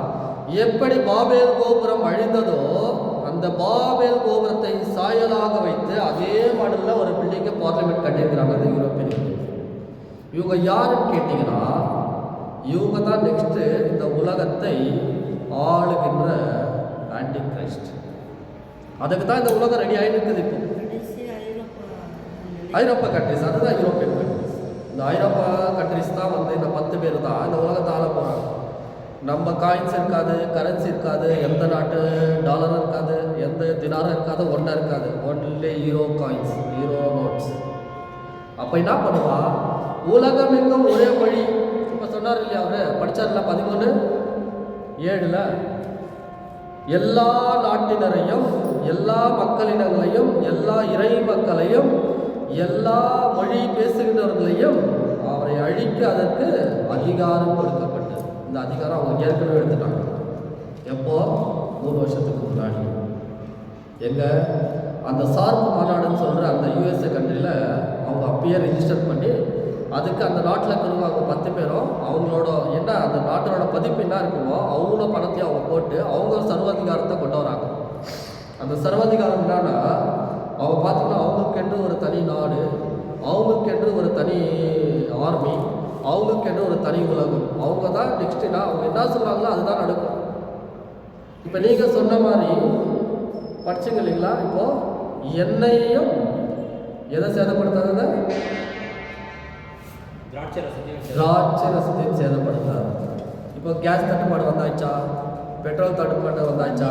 எப்படி பாபேல் கோபுரம் அழிந்ததோ அந்த பாபேல் கோபுரத்தை சாயலாக வைத்து அதே மாடலில் ஒரு பில்டிங்கை பார்லிமெண்ட் கட்டியிருக்கிறாங்க அந்த யூரோப்பியன் யூனியன். இவங்க யாருன்னு கேட்டிங்கன்னா, இவங்க தான் நெக்ஸ்ட்டு இந்த உலகத்தை ஆளுகின்ற ஆன்டி கிரைஸ்ட். அதுக்கு தான் இந்த உலகம் ரெடி ஆகி இருக்குது. இப்போ கடைசி ஐரோப்பா கண்ட்ரிஸ், அதுதான் யூரோப்பியன் கண்ட்ரிஸ். இந்த ஐரோப்பா கண்ட்ரிஸ் தான் வந்து இந்த 10 பேர் தான் இந்த உலகத்தை ஆள போகிறாங்க. நம்ம காயின்ஸ் இருக்காது, கரன்சி இருக்காது, எந்த நாட்டு டாலரும் இருக்காது, எந்த தினாரும் இருக்காது, ஒன்றும் இருக்காது. Only hero coins, hero notes. அப்போ என்ன பண்ணுவா? உலகம் எங்கும் ஒரே வழி. இப்போ சொன்னார் இல்லையா, அவர் படித்தார்ல 13:7 எல்லா நாட்டினரையும், எல்லா மக்களினங்களையும், எல்லா இறை மக்களையும், எல்லா மொழி பேசுகின்றவர்களையும் அவரை அழிக்க அதற்கு அதிகாரம் கொடுக்கப்பட்டது. இந்த அதிகாரம் அவங்க ஏற்கனவே எடுத்துட்டாங்க. எப்போ? 3 வருஷத்துக்கு முன்னாடி. எங்கே? அந்த சார்க் மாநாடுன்னு சொல்கிற அந்த யூஎஸ்ஏ கண்ட்ரியில் அவங்க அப்பயே ரிஜிஸ்டர் பண்ணி அதுக்கு அந்த நாட்டில் இருக்கிறவங்க 10 பேரும் அவங்களோட என்ன அந்த நாட்டோட பதிப்பு என்ன இருக்குமோ அவ்வளோ பணத்தையும் அவங்க போட்டு அவங்க ஒரு சர்வாதிகாரத்தை கொண்டு வராங்க. அந்த சர்வாதிகாரம் என்னன்னா, அவங்க பார்த்தீங்கன்னா அவங்களுக்கென்று ஒரு தனி நாடு, அவங்களுக்கென்று ஒரு தனி ஆர்மி, அவங்களுக்கென்று ஒரு தனி உலகம். அவங்க தான் நெக்ஸ்ட்டுனா அவங்க என்ன சொல்கிறாங்களோ அதுதான் நடக்கும். இப்போ நீங்கள் சொன்ன மாதிரி படிச்சுங்க இல்லைங்களா? இப்போது எண்ணெயையும் எதை சேதப்படுத்தாத? திராட்சை ரசத்தையும் சேதப்படுத்தாது. இப்போ கேஸ் தட்டுப்பாடு வந்தாச்சா? பெட்ரோல் தட்டுப்பாடு வந்தாச்சா?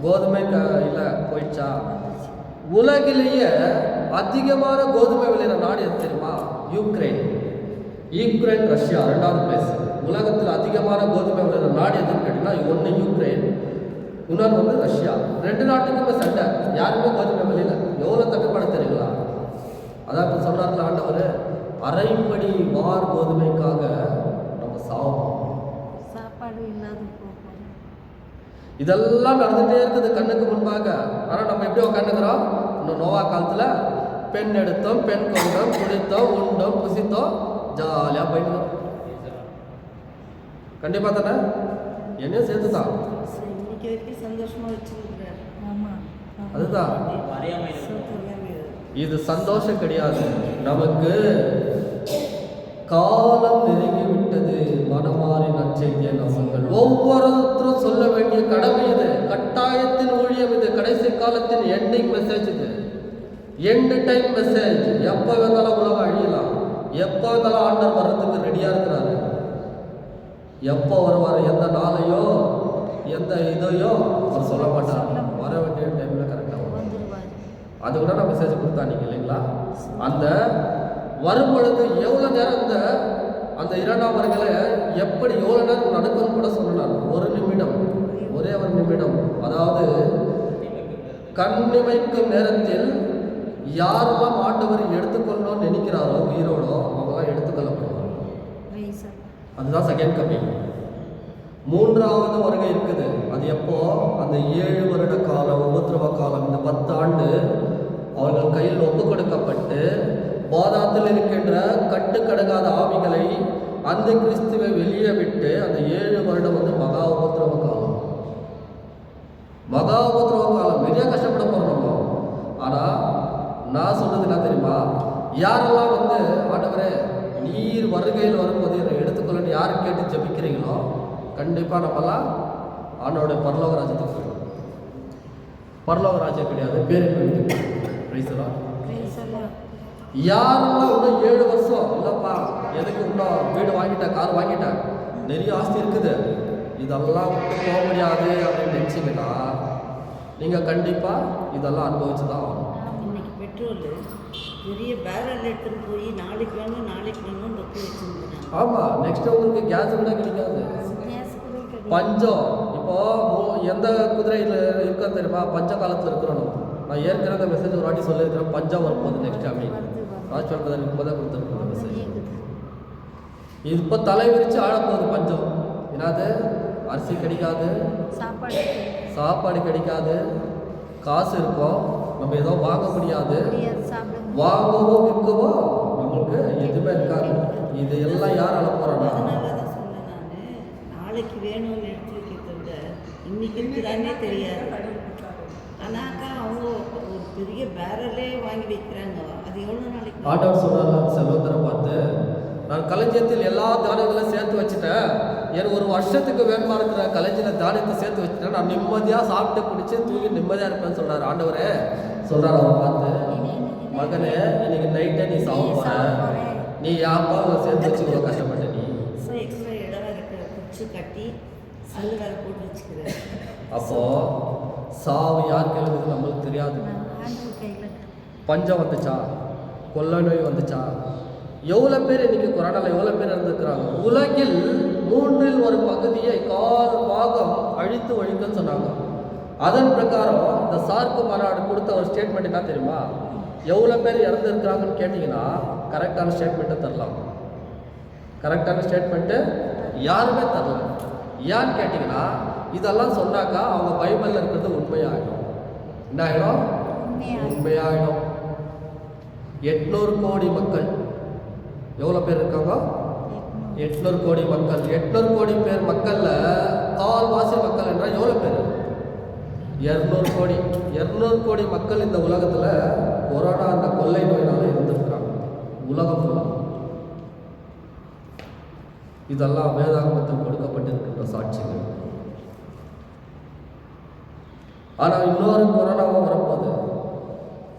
கோதுமை இல்லை போயிடுச்சா? உலகிலேயே அதிகமான கோதுமை விளையிற நாடு எது தெரியுமா? யுக்ரைன். ரஷ்யா 2வது பிளேஸ். உலகத்தில் அதிகமான கோதுமை விளையிற நாடு எதுன்னு கேட்டிங்கன்னா, ஒன்று யுக்ரைன், இன்னொன்று வந்து ரஷ்யா. 2 நாட்டுக்குமே சண்டை, யாருமே கோதுமை விளையில. எவ்வளோ தட்டுப்பாடு தெரியுங்களா? அதான் இப்போ சொல்கிறார்கள் ஆண்டவர், அரைப்படி வார் கோதுமைக்காக நம்ம சாப்பாடு இல்லாத போகும். இதெல்லாம் நடந்துகிட்டே இருக்குது கண்ணுக்கு முன்பாக. ஆனால் நம்ம எப்படி உட்காந்துக்கிறோம்? இன்னும் நோவா காலத்தில் பெண் எடுத்தோம், பெண் கொண்டோம், குடித்தோம், உண்டோம், புசித்தோம், ஜாலியாக போயிட்டு. கண்டிப்பாக தானே? என்னையும் சேர்த்து தான். இன்னைக்கு வரைக்கும் சந்தோஷமாக வச்சுருக்கிறார். ஆமாம், அதுதான் தெரியாமல் இது சந்தோஷம் கிடையாது. நமக்கு காலம் நெருங்கி விட்டது. மனமாறி நற்செய்திய நம்புங்கள். ஒவ்வொருத்தரும் சொல்ல வேண்டிய கடமை இது. கட்டாயத்தின் ஊழியம் இது. கடைசி காலத்தின் எண்டிங் மெசேஜ் இது. End time message. எப்போ வந்தாலும் உலகம் அழியலாம், எப்போ வந்தாலும் ஆண்டவர் வர்றதுக்கு ரெடியாக இருக்கிறாரு. எப்போ வருவார், எந்த நாளையோ எந்த இதையோ அவர் சொல்ல மாட்டார். வர வேண்டிய டைமில் கரெக்டாக வந்துடுவார். அது கூட நான் மெசேஜ் கொடுத்தாங்க இல்லைங்களா? அந்த வரும்பொழுது எவ்வளோ நேரம் அந்த 2ஆம் வருகையில் எப்படி எவ்வளோ நேரம் நடக்கும்னு கூட சொன்னார். 1 நிமிடம், ஒரே 1 நிமிடம். அதாவது கண்ணிமைக்கும் நேரத்தில் யாரெல்லாம் ஆண்டவர் எடுத்துக்கொள்ளணும்னு நினைக்கிறாரோ உயிரோடோ அவங்களாம் எடுத்துக்கொள்ளப்படுவார். அதுதான் செகண்ட் கமிங். 3வது வருகை இருக்குது. அது எப்போ? அந்த 7 வருட காலம், உபத்திரவ காலம், இந்த 10 ஆண்டு அவர்கள் கையில் ஒப்பு கொடுக்கப்பட்டு பாதாத்தில் இருக்கின்ற கட்டுக்கடங்காத ஆவிகளை அந்த கிறிஸ்துவை வெளியே விட்டு அந்த 7 வருடம் வந்து மகா உபத்திரவ காலம். மகா உபத்திரவ காலம் நிறைய கஷ்டப்பட போகிறோம் நம்ம. ஆனால் நான் சொல்றது என்ன தெரியுமா? யாரெல்லாம் வந்து ஆண்டவரே நீர் வருகையில் வரும்போது என்னை எடுத்துக்கொள்ளன்னு யாரை கேட்டு ஜெபிக்கிறீங்களோ கண்டிப்பாக நம்மலாம் ஆண்டோடைய பரலோக ராஜ்யத்துக்கு போயிடுவோம். பரலோக ராஜ்யம் கிடையாது, பேருக்கு யாரெல்லாம் இன்னும் 7 வருஷம் இல்லைப்பா, எதுக்கு இன்னும் வீடு வாங்கிட்டேன், கார் வாங்கிட்டேன், நிறைய ஆஸ்தி இருக்குது, இதெல்லாம் விட்டு போக முடியாது அப்படின்னு நினச்சிங்கன்னா நீங்கள் கண்டிப்பாக இதெல்லாம் அனுபவிச்சு தான் ஆகணும். இன்னைக்கு பெட்ரோல் பெரிய பேரல் எடுத்துன்னு போய் நாளைக்கு வேணும் தொப்பி வச்சுருந்தாங்க. ஆமாம், நெக்ஸ்ட் உங்களுக்கு கேஸ் கூட கிடைக்காது. பஞ்சம். இப்போ எந்த குதிரையில் இருக்க தெரியுமா? பஞ்ச காலத்தில் இருக்கிறோம். நான் ஏற்கனவே அந்த மெசேஜ் ஒரு வாட்டி சொல்லியிருக்கிறேன். பஞ்சம் வரும்போது நெக்ஸ்ட் அப்படின்னு ராஜ்பால் பிரதர் இருக்கும்போது கொடுத்துருக்கோம் மெசேஜ். இப்போ தலை விரிச்சு ஆழப்போகுது பஞ்சம். என்னது? அரிசி கிடைக்காது, சாப்பாடு சாப்பாடு கிடைக்காது, காசு இருக்கும், நம்ம ஏதோ வாங்க முடியாது, சாப்பிட வாங்கவோ விற்கவோ நம்மளுக்கு எதுவுமே இருக்காது. இது எல்லாம் யார் அழ போறானா? அதனால தான் சொன்னேன் நான், நாளைக்கு வேணும்னு எடுத்து வைக்கிறத விட இன்னைக்கு இருக்குதானே தெரியாது. ஆனாக்கா அவங்க ஒரு பெரிய பேரலே வாங்கி வைக்கிறாங்க. அது எவ்வளோ நாளைக்கு? ஆண்டவர் சொன்னார் செல்வந்தரை பார்த்து, நான் களஞ்சியத்தில் எல்லா தானியங்களையும் சேர்த்து வச்சுட்டேன், எனக்கு ஒரு வருஷத்துக்கு வேணுமா இருக்கிற களஞ்சியில் தானியத்தை சேர்த்து வச்சுட்டேன், நான் நிம்மதியாக சாப்பிட்டு குடிச்சு தூங்கி நிம்மதியாக இருப்பேன்னு சொல்கிறார் ஆண்டவரே. சொல்கிறார் அவர் பார்த்து, மகனே இன்னைக்கு நைட்டே நீ சாப்பிட போற, நீ யாப்பா சேர்த்து வச்சு இவ்வளோ கஷ்டப்பட்ட நீ. எக்ஸ்ட்ரா இடம் இருக்கிற குச்சி கட்டி சல்லு வேலை போட்டு வச்சுக்கிறேன். அப்போது சாவு யார் கேளுங்கிறது நம்மளுக்கு தெரியாது. ஆண்டவர் கையில் பஞ்சம் வந்துச்சா, கொள்ளை நோய் வந்துச்சா, எவ்வளோ பேர் இன்னைக்கு கொரோனாவில் எவ்வளோ பேர் இருந்திருக்கிறாங்க. உலகில் 1/3 கால் பாகம் அழித்து ஒழிக்கன்னு சொன்னாங்க. அதன் பிரகாரம் இந்த சார்க்கு மாநாடு கொடுத்த ஒரு ஸ்டேட்மெண்ட் என்ன தெரியுமா? எவ்வளோ பேர் இறந்துருக்கிறாங்கன்னு கேட்டிங்கன்னா கரெக்டான ஸ்டேட்மெண்ட்டை தரலாம். கரெக்டான ஸ்டேட்மெண்ட்டு யாருமே தரல. ஏன்னு கேட்டிங்கன்னா இதெல்லாம் சொன்னாக்கா அவங்க பைபிளில் இருக்கிறது உண்மையாகிடும். என்ன ஆகிடும்? உண்மையாகிடும். 800 கோடி மக்கள், எவ்வளோ பேர் இருக்காங்க? 800 கோடி மக்கள். 800 கோடி பேர் மக்களில் கால்வாசி மக்கள் என்றால் எவ்வளோ பேர்? 200 கோடி. 200 கோடி மக்கள் இந்த உலகத்தில் கொரோனா அந்த கொள்ளை நோயினால இருந்திருக்கிறாங்க. உலகம் ஃபுல்லாக. இதெல்லாம் வேதாகமத்தில் கொடுக்கப்பட்டிருக்கின்ற சாட்சிகள். ஆனால் இன்னொரு கொரோனாவும் வரப்போகுது.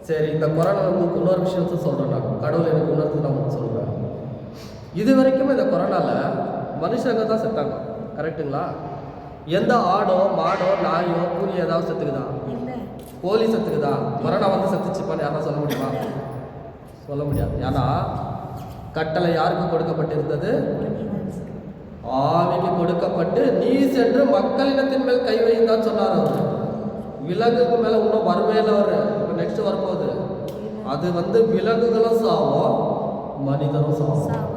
சரி, இந்த கொரோனா உங்களுக்கு இன்னொரு விஷயத்த சொல்கிறேன். நான் கடவுள் எனக்கு உணர்ந்து நான் உங்களுக்கு சொல்கிறேன். இது வரைக்கும் இந்த கொரோனாவில் மனுஷங்க தான் செத்தாங்க. கரெக்டுங்களா? எந்த ஆடோ மாடோ நாயோ பூனி ஏதாவது செத்துக்குதா? கோழி செத்துக்குதா? கொரோனா வந்து செத்துச்சுப்பான்னு யாரா சொல்ல முடியுமா? சொல்ல முடியாது. ஏன்னா கட்டளை யாருக்கு கொடுக்கப்பட்டிருந்தது? ஆவிக்கு கொடுக்கப்பட்டு நீ சென்று மக்களினத்தின் மேல் கை வைத்தான் சொன்னார் அவர். விலங்குக்கு மேலே இன்னும் வரவேல அவர் இப்போ நெக்ஸ்ட் வரப்போகுது. அது வந்து விலங்குகளும் சாவும், மனிதனும் சாவும்.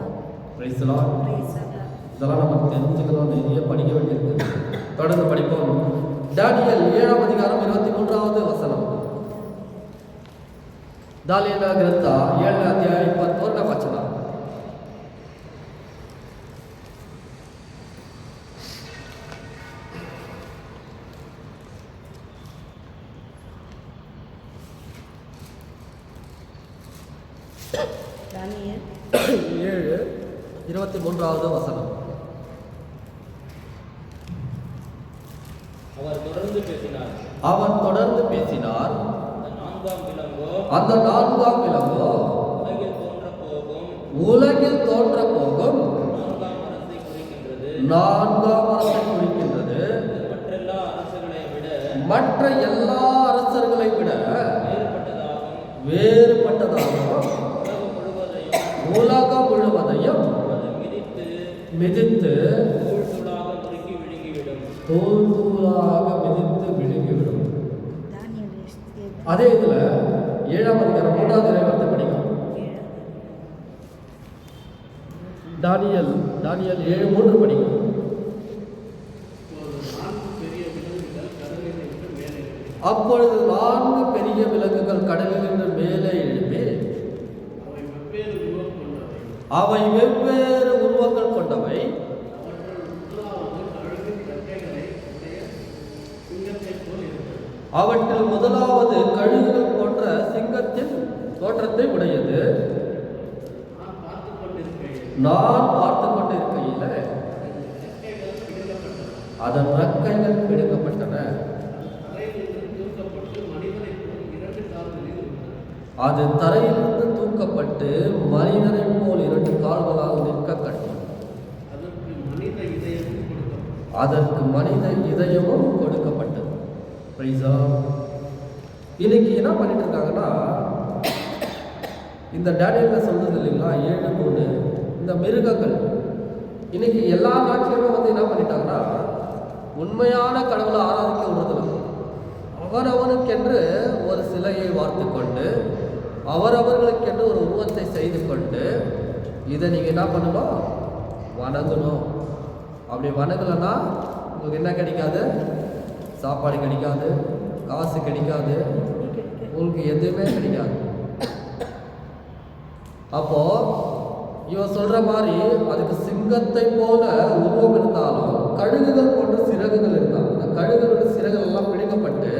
இதெல்லாம் நம்ம தெரிஞ்சுக்கணும், நிறைய படிக்க வேண்டியிருக்கு. தொடர்ந்து படிப்போம். தானியேல் 7ஆம் அதிகாரம் 23வது வசனம். தானியேல ಗ್ರಂಥ 7ನೇ ಅಧ್ಯಾಯ 21ನೇ ವಚನ. தானியேல் 7:23வது வசனம். அவர் தொடர்ந்து பேசினார். அவர் தொடர்ந்து பேசினார். அந்த 4ஆம் விலங்கோ உலகில் தோன்ற போகும் 4ஆம் அரசை குறிக்கின்றது. 4ஆம் அரசை குறிக்கின்றது. மற்ற எல்லா அரசர்களை விட வேறுபட்டதாகவும் உலகம் முழுவதையும் மிதித்து தூள் தூளாக மிதித்து விழுங்கிவிடும். அதே இதில் 7ஆம் அதிகாரம் 3வது இறைவார்த்தை படிக்கும். தானியேல் 7:3 படிக்கும். அப்பொழுது 4 பெரிய விலங்குகள் கடலிலிருந்து மேலே எழுப்பி அவை வெவ்வேறு உருவங்கள் கொண்டவை, அவற்றில் முதலாவது கழுகுகள் போன்ற சிங்கத்தின் தோற்றத்தை உடையது. நான் பார்த்து கொண்டிருக்கையில் அதன் ரெக்கைகள் பிடுங்கப்பட்டன. அது தரையிலிருந்து தூக்கப்பட்டு மனிதனை போல் 2 கால்களால் நிற்க கட்டும். அதற்கு மனித இதயமும் கொடுக்கப்பட்டது. இன்னைக்கு என்ன பண்ணிட்டு இருக்காங்கன்னா, இந்த டேனியல்ல சொல்றது இல்லைங்களா 7:3, இந்த மிருகங்கள் இன்னைக்கு எல்லா நாட்டிலுமே வந்து என்ன பண்ணிட்டாங்கன்னா உண்மையான கடவுளை ஆராதிக்க விடுறதில்ல. அவரவனுக்கென்று ஒரு சிலையை வார்த்து கொண்டு அவரவர்களுக்கென்று ஒரு உருவத்தை செய்து கொண்டு இதை நீங்கள் என்ன பண்ணணும்? வணங்கணும். அப்படி வணங்கலைன்னா உங்களுக்கு என்ன கிடைக்காது? சாப்பாடு கிடைக்காது, காசு கிடைக்காது, உங்களுக்கு எதுவுமே கிடைக்காது. அப்போ இவன் சொல்ற மாதிரி அதுக்கு சிங்கத்தை போல உருவம் இருந்தாலும் கழுகுகள் போன்ற சிறகுகள் இருந்தால் அந்த கழுகுகளோட சிறகுகள் எல்லாம் பிடிக்கப்பட்டு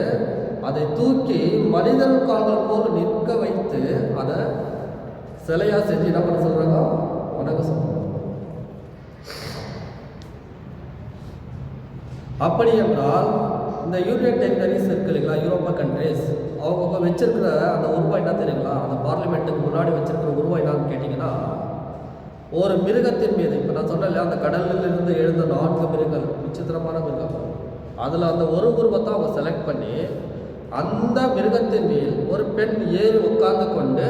அதை தூக்கி மனிதன் கால்கள் போல நிற்க வைத்து அதை சிலையா செஞ்சு என்ன பண்ண சொல்றாங்க? வணங்க சொல்றாங்க. அப்படி என்றால் இந்த யூனியன் டெரிட்டரிஸ் இருக்கு இல்லைங்களா, யூரோப்பா கண்ட்ரிஸ், அவங்க வச்சிருக்கிற அந்த உருவம் என்ன தெரியுங்களா? அந்த பார்லிமெண்ட்டுக்கு முன்னாடி வச்சிருக்கிற உருவம் என்னன்னு கேட்டிங்கன்னா, ஒரு மிருகத்தின் மீது, இப்போ நான் சொன்னேன் இல்லையா, அந்த கடலிலிருந்து எழுந்த 4 மிருகங்கள், விசித்திரமான மிருகம், அதில் அந்த ஒரு உருவத்தை அவங்க செலக்ட் பண்ணி அந்த மிருகத்தின் மேல் ஒரு பெண் ஏறி உட்கார்ந்து கொண்டு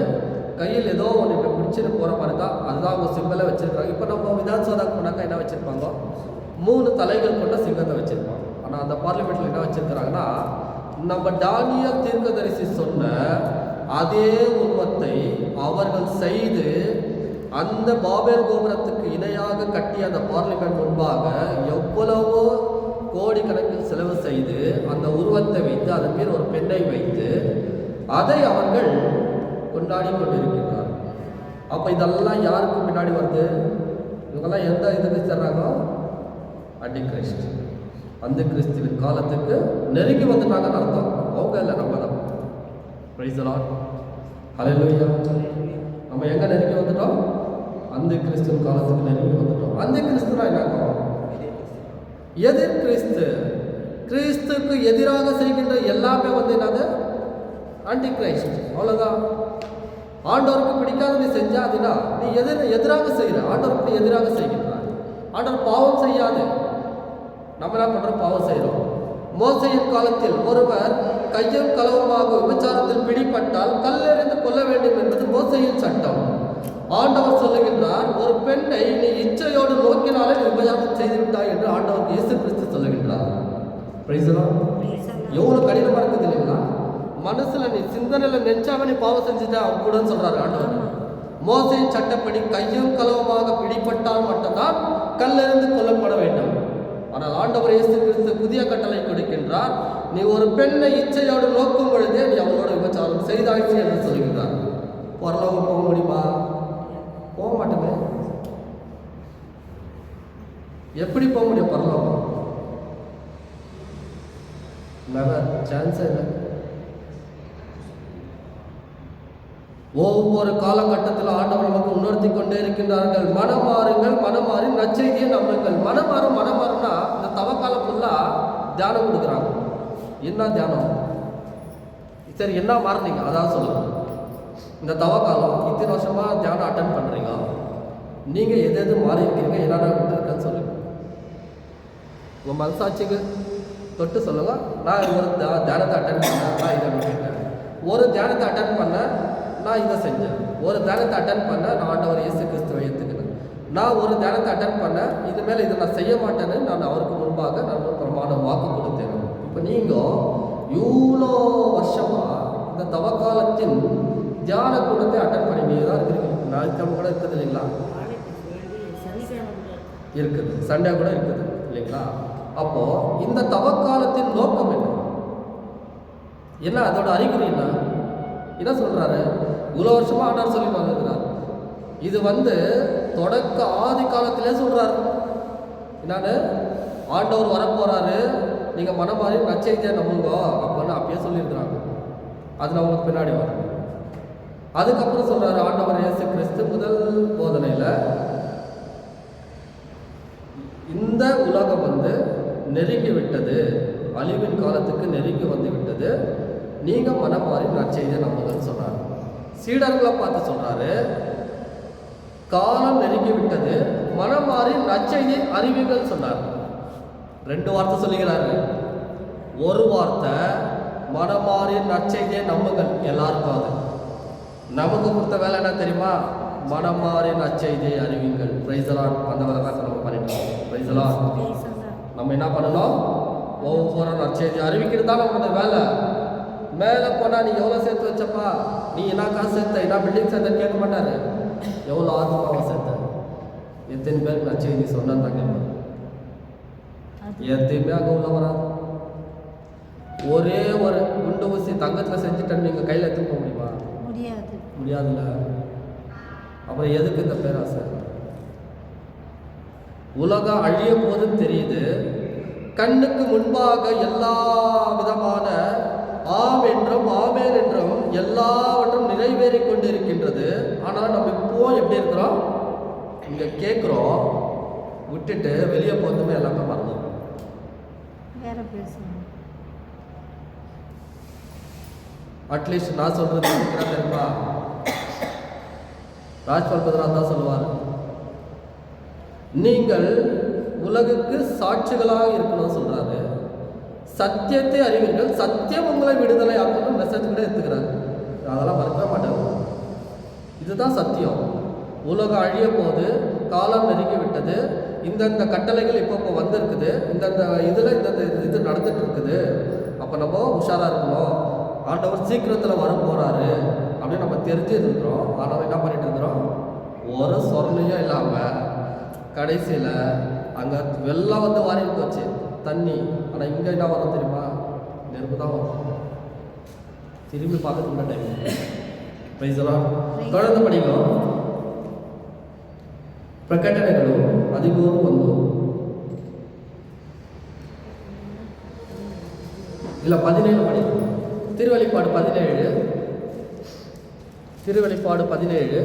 கையில் ஏதோ ஒன்று இப்போ பிடிச்சிட்டு போகிற மாதிரி தான், அதுதான் அவங்க சிம்பிளை வச்சுருக்காங்க. இப்போ நம்ம விதான்சபாவுக்கு போனாக்கா என்ன வச்சுருப்பாங்க? 3 தலைகள் கொண்ட சிங்கத்தை வச்சுருப்பாங்க. ஆனால் அந்த பார்லிமெண்ட்டில் என்ன வச்சுருக்கிறாங்கன்னா, நம்ம தானியேல் தீர்க்கதரிசி சொன்ன அதே உருவத்தை அவர்கள் செய்து அந்த பாபேல் கோபுரத்துக்கு இணையாக கட்டிய அந்த பார்லிமெண்ட் முன்பாக எவ்வளவோ கோடிக்கணக்கில் செலவு செய்து அந்த உருவத்தை வைத்து அதன் மீது ஒரு பெண்ணை வைத்து அதை அவர்கள் கொண்டாடி கொண்டிருக்கிறார். அப்போ இதெல்லாம் யாருக்கு பின்னாடி வருது? இவங்கெல்லாம் எந்த இதுக்கு சேர்றாங்க? அண்டி கிறிஸ்ட். அந்த கிறிஸ்துவின் காலத்துக்கு நெருங்கி வந்துட்டாங்கன்னு அர்த்தம். அவங்க இல்லை, நம்ம தான். Praise the Lord. ஹல்லேலூயா. நம்ம எங்கே நெருங்கி வந்துட்டோம்? அந்த கிறிஸ்துவின் காலத்துக்கு நெருங்கி வந்துட்டோம். அந்த கிறிஸ்துனா என்ன? எதிர் கிறிஸ்து. கிறிஸ்துக்கு எதிராக செய்கின்ற எல்லாமே வந்து என்னது? Anti Christ. அவ்வளோதான். ஆண்டவருக்கு பிடிக்காத நீ செஞ்சா அதுனா நீ எதிராக செய்கிற. ஆண்டவருக்கு நீ எதிராக செய்கின்றார். ஆண்டவர் பாவம் செய்யாது, நம்ம என்ன பண்ணுறோம்? பாவம் செய்கிறோம். மோசையின் காலத்தில் ஒருவர் கையும் களவுமாக விபச்சாரத்தில் பிடிப்பட்டால் கல்லெறிந்து கொள்ள வேண்டும் என்பது மோசையின் சட்டம். ஆண்டவர் சொல்லுகின்றார், ஒரு பெண்ணை நீ இச்சையோடு நோக்கினாலே நீ விபச்சாரம் செய்து விட்டாய் என்று ஆண்டவர் இயேசு கிறிஸ்து சொல்லுகின்றார். எவ்வளோ கடினமாக இருக்குது இல்லைங்களா? மனசுல நீ சிந்தனையில் நெஞ்சாவே நீ பாவம் செஞ்சுட்டா அவன் கூட சொல்றாரு ஆண்டவர். மோசையின் சட்டப்படி கையும் களவுமாக பிடிப்பட்டால் மட்டும்தான் கல்லெறிந்து கொல்லப்பட வேண்டும். ஆனால் ஆண்டவர் இயேசு கிறிஸ்து புதிய கட்டளை கொடுக்கின்றார், நீ ஒரு பெண்ணை இச்சையோடு நோக்கும் பொழுதே நீ அவளோட விபச்சாரம் செய்தாயிடுச்சு என்று சொல்லுகின்றார். பரலோகம் போக முடியுமா? போக மாட்டோமே. எப்படி போக முடியும் பரலோகம்? நெவர், சான்ஸே இல்லை. ஒவ்வொரு காலகட்டத்தில் ஆண்டவர் நமக்கு உணர்த்தி கொண்டே இருக்கின்றார்கள், மனம் மாறுங்கள், மனம் மாறி நற்செய்தியை நம்புங்கள். மனம் மாறும்னா இந்த தவக்காலம் ஃபுல்லாக தியானம் கொடுக்குறாங்க. என்ன தியானம்? சரி, என்ன மாறுறீங்க அதாவது சொல்லுங்க. இந்த தவக்காலம் இத்தனை வருஷமாக தியானம் அட்டன் பண்ணுறீங்க, நீங்கள் எது மாறி இருக்கிறீங்க, என்னென்ன விட்டுருக்கேன்னு சொல்லுங்க. உங்கள் மனசாட்சிக்கு தொட்டு சொல்லுங்க. நான் ஒரு தியானத்தை அட்டன் பண்ணேன், நான் இதை விட்டுட்டேன். ஒரு தியானத்தை அட்டன் பண்ணேன், நான் இதை செஞ்சேன். ஒரு தியானத்தை அட்டன் பண்ண நான் ஆண்டவர் இயேசு கிறிஸ்துவை ஏற்றுக்கினேன். நான் ஒரு தியானத்தை அட்டன் பண்ணேன், இனிமேல் இதை நான் செய்ய மாட்டேன்னு நான் அவருக்கு முன்பாக நான் பிரமாணம் வாக்கு கொடுத்தேன். இப்போ நீங்கள் இவ்வளோ வருஷமாக இந்த தவக்காலத்தின் தியான கூட்டத்தை அட்டன் பண்ணி நீங்கள் தான் இருக்கிறீங்க. ஞாயிற்றுக்கிழமை கூட இருக்குது இல்லைங்களா? இருக்குது, சண்டே கூட இருக்குது இல்லைங்களா? அப்போது இந்த தவக்காலத்தின் நோக்கம் என்ன? அதோட அறிகுறி என்ன சொல்கிறாரு? இவ்வளோ வருஷமாக ஆண்டவர் சொல்லி வந்துருக்கிறார். இது தொடக்க ஆதி காலத்திலே சொல்கிறாரு. என்னன்னு? ஆண்டவர் வரப்போகிறாரு, நீங்கள் மனம் மாறி நற்செய்தியை நம்புங்க அப்படின்னு அப்பயே சொல்லியிருக்கிறாங்க. அது நம்மளுக்கு பின்னாடி வரும். அதுக்கப்புறம் சொல்கிறாரு ஆண்டவர் இயேசு கிறிஸ்து முதல் போதனையில், இந்த உலகம் நெருங்கி விட்டது, அழிவின் காலத்துக்கு நெருங்கி வந்து விட்டது, நீங்கள் மனம் மாறி நற்செய்தியை நம்புங்கன்னு சொல்கிறாரு. சீடர்களை பார்த்து சொல்கிறாரு, காலம் நெருங்கி விட்டது, மனம் மாறி நற்செய்தியை அறிவிங்கள் சொன்னார். 2 வார்த்தை சொல்லுகிறாரு. ஒரு வார்த்தை மனம் மாறி நற்செய்தியை நம்புங்கள். எல்லாருக்கும் அது. நமக்கு கொடுத்த வேலை என்ன தெரியுமா? மனம் மாறி நற்செய்தியை அறிவிங்கள். Price the Lord. அந்த வேலை தான் நம்ம பண்ணிட்டோம். Price the Lord. நம்ம என்ன பண்ணணும்? ஒவ்வொரு நற்செய்தி அறிவிக்கிறது தான் நம்மளோட வேலை. மேலே போனால் நீ எவ்வளோ சேர்த்து வச்சப்பா, நீ என்ன காசு சேர்த்த, என்ன பில்டிங் சேர்த்த கேட்க மாட்டாரு. எவ்வளோ ஆத்மாவை சேர்த்த, எத்தனை பேருக்கு நற்செய்தி சொன்னா கேட்பேன். எத்தையுமே அங்கே உள்ள வராது. ஒரே ஒரு குண்டு ஊசி தங்கத்தில் செஞ்சுட்டேன்னு நீங்கள் கையில் எடுத்துட்டு போக முடியுமா? முடியாது. முடியாதுல்ல. அப்புறம் எதுக்கு இந்த பேராசை? உலகம் அழிய போதுன்னு தெரியுது, கண்ணுக்கு முன்பாக எல்லா விதமான ஆம் என்றும் ஆமேன் என்றும் எல்லாவற்றும் நிறைவேறி கொண்டு இருக்கின்றது. ஆனால் நம்ம இப்போ எப்படி இருக்கிறோம்? இங்கே கேட்குறோம், விட்டுட்டு வெளியே போதுமே எல்லாமே மறந்துடும். வேற பேசணும். அட்லீஸ்ட் நான் சொல்றது தெரியுமா? ராஜ்பால் பத்ரநாத் தான் சொல்லுவார், நீங்கள் உலகுக்கு சாட்சிகளாக இருக்கணும்னு சொல்றாரு. சத்தியத்தை அறிவீர்கள், சத்தியம் உங்களை விடுதலை ஆக்கணும் மெசேஜ் கூட எடுத்துக்கிறாரு. அதெல்லாம் மறக்க மாட்டாங்க. இதுதான் சத்தியம். உலகம் அழிய போது, காலம் நெருங்கி விட்டது, இந்தந்த கட்டளைகள் இப்போ வந்திருக்குது, இந்தந்த இதில் இந்தந்த இது நடந்துட்டு இருக்குது. அப்போ நம்ம உஷாராக இருக்கணும். ஆண்டவர் சீக்கிரத்தில் வர போகிறாரு அப்படின்னு நம்ம தெரிஞ்சு இருக்கிறோம். ஆனால் என்ன பண்ணிட்டு இருக்கிறோம்? ஒரு சொரணையும் இல்லாமல் கடைசியில் அங்கே வெள்ளம் வந்து வாரி போச்சு தண்ணி. ஆனால் இங்கே என்ன வரும் தெரியுமா? நெருப்பு தான் வரும். திரும்பி பார்க்கறதுக்கு டைம் பிரைஸ்லாம் தொடர்ந்து படிக்கும். ಪ್ರಕಟಣೆಗಳು 13:1 ಇಲ್ಲ 17 படி. திருவெளிப்பாடு 17